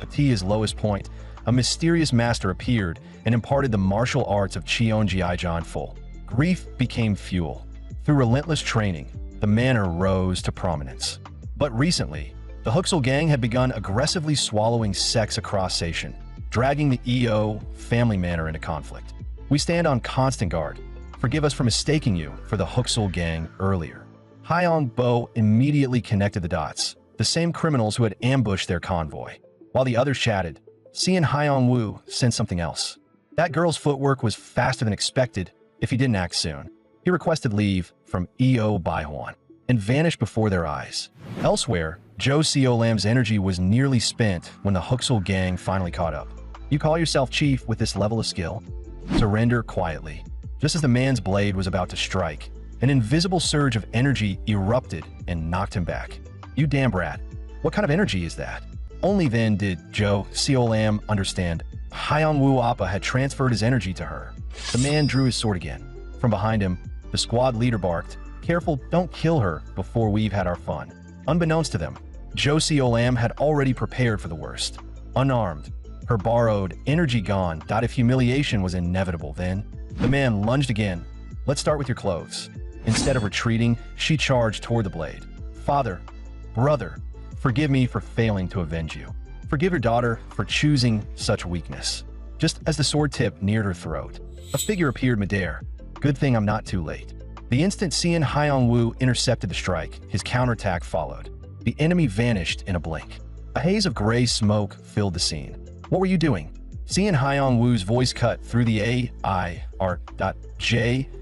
At his lowest point, a mysterious master appeared and imparted the martial arts of Cheonjiaijan full. Grief became fuel. Through relentless training, the manor rose to prominence. But recently, the Huxel gang had begun aggressively swallowing sects across Seishan, dragging the Eo family manor into conflict. We stand on constant guard. Forgive us for mistaking you for the Huxel gang earlier. Haiyang Bo immediately connected the dots, the same criminals who had ambushed their convoy. While the others chatted, Cian Hyong-woo sensed something else. That girl's footwork was faster than expected if he didn't act soon. He requested leave from EO Baihwan and vanished before their eyes. Elsewhere, Jo Seo-lam's energy was nearly spent when the Huxel gang finally caught up. You call yourself chief with this level of skill? Surrender quietly. Just as the man's blade was about to strike, an invisible surge of energy erupted and knocked him back. You damn brat. What kind of energy is that? Only then did Jo Seo-lam understand Hyong-woo Appa had transferred his energy to her. The man drew his sword again. From behind him, the squad leader barked, "Careful, don't kill her before we've had our fun." Unbeknownst to them, Jo Seo-lam had already prepared for the worst. Unarmed, her borrowed energy gone, if humiliation was inevitable then, the man lunged again. "Let's start with your clothes." Instead of retreating, she charged toward the blade. "Father, brother, forgive me for failing to avenge you. Forgive your daughter for choosing such weakness." Just as the sword tip neared her throat, a figure appeared midair. Good thing I'm not too late. The instant Cian Hyong-woo intercepted the strike, his counterattack followed. The enemy vanished in a blink. A haze of gray smoke filled the scene. "What were you doing?" Cian Hyong-woo's voice cut through the A.I.R.J.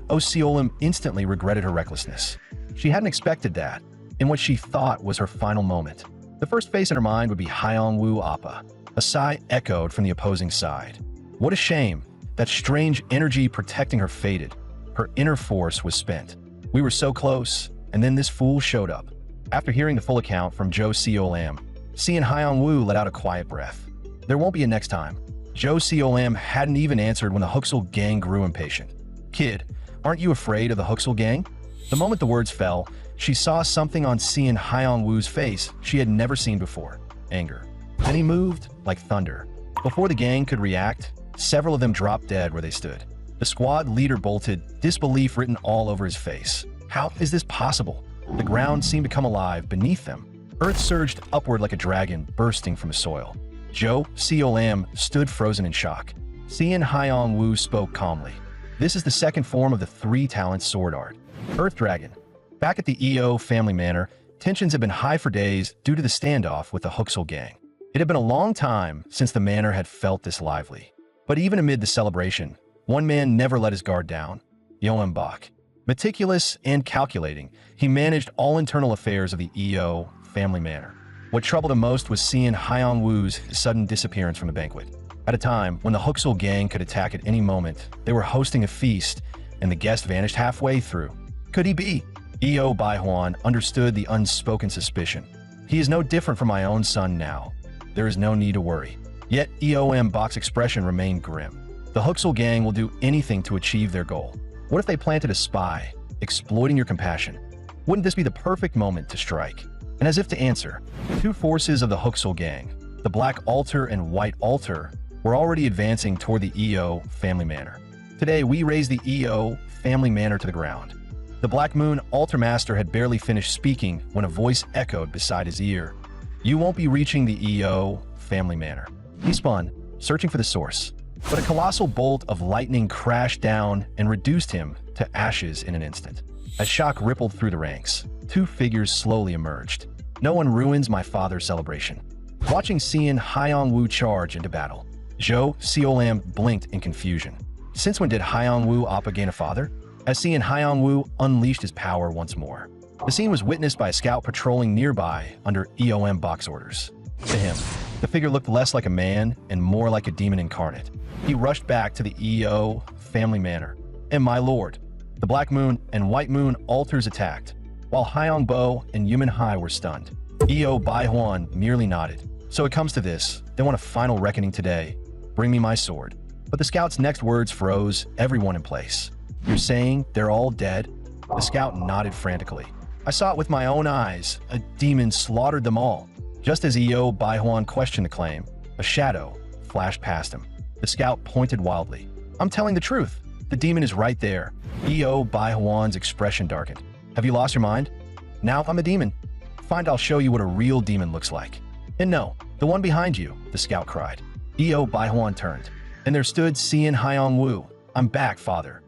Seo-lam instantly regretted her recklessness. She hadn't expected that, in what she thought was her final moment. The first face in her mind would be Hyong-woo Appa. A sigh echoed from the opposing side. What a shame. That strange energy protecting her faded. Her inner force was spent. We were so close, and then this fool showed up. After hearing the full account from Jo Seo-lam, Cian Hyong-woo let out a quiet breath. There won't be a next time. Jo Seo-lam hadn't even answered when the Huxel gang grew impatient. "Kid, aren't you afraid of the Huxel gang?" The moment the words fell, she saw something on Cian Hyong-woo's face she had never seen before: anger. Then he moved like thunder. Before the gang could react, several of them dropped dead where they stood. The squad leader bolted, disbelief written all over his face. How is this possible? The ground seemed to come alive beneath them. Earth surged upward like a dragon bursting from the soil. Jo Seo-lam stood frozen in shock. Cian Hyong-woo spoke calmly. "This is the second form of the three-talent sword art. Earth Dragon." Back at the EO family manor, tensions had been high for days due to the standoff with the Huxel gang. It had been a long time since the manor had felt this lively. But even amid the celebration, one man never let his guard down: Yeolam Bak. Meticulous and calculating, he managed all internal affairs of the EO family manor. What troubled him most was seeing Hyong-woo's sudden disappearance from the banquet. At a time when the Huxel gang could attack at any moment, they were hosting a feast, and the guest vanished halfway through. Could he be? EO Baihwan understood the unspoken suspicion. He is no different from my own son now. There is no need to worry. Yet EOM Bak's expression remained grim. The Huxel gang will do anything to achieve their goal. What if they planted a spy, exploiting your compassion? Wouldn't this be the perfect moment to strike? And as if to answer, two forces of the Huxel gang, the Black Altar and White Altar, were already advancing toward the EO family manor. Today, we raise the EO family manor to the ground. The Black Moon Altar Master had barely finished speaking when a voice echoed beside his ear. "You won't be reaching the EO family manor." He spun, searching for the source. But a colossal bolt of lightning crashed down and reduced him to ashes in an instant. As shock rippled through the ranks, two figures slowly emerged. No one ruins my father's celebration. Watching Cian Hyong-woo charge into battle, Jo Seo-lam blinked in confusion. Since when did Hyong-woo Appa gain a father? As Cian Hyong-woo unleashed his power once more. The scene was witnessed by a scout patrolling nearby under EOM Bak's orders. To him, the figure looked less like a man and more like a demon incarnate. He rushed back to the EO family manor. "And my lord." The Black Moon and White Moon altars attacked, while Hyong-bo and Yumin Hai were stunned. EO Baihwan merely nodded. "So it comes to this. They want a final reckoning today. Bring me my sword." But the scout's next words froze everyone in place. "You're saying they're all dead?" The scout nodded frantically. "I saw it with my own eyes. A demon slaughtered them all." Just as EO Baihwan questioned the claim, a shadow flashed past him. The scout pointed wildly. "I'm telling the truth. The demon is right there." EO Baihwan's expression darkened. "Have you lost your mind? Now I'm a demon. Find I'll show you what a real demon looks like." "And no, the one behind you," the scout cried. EO Baihwan turned, and there stood Cian Hyong-woo. "I'm back, father."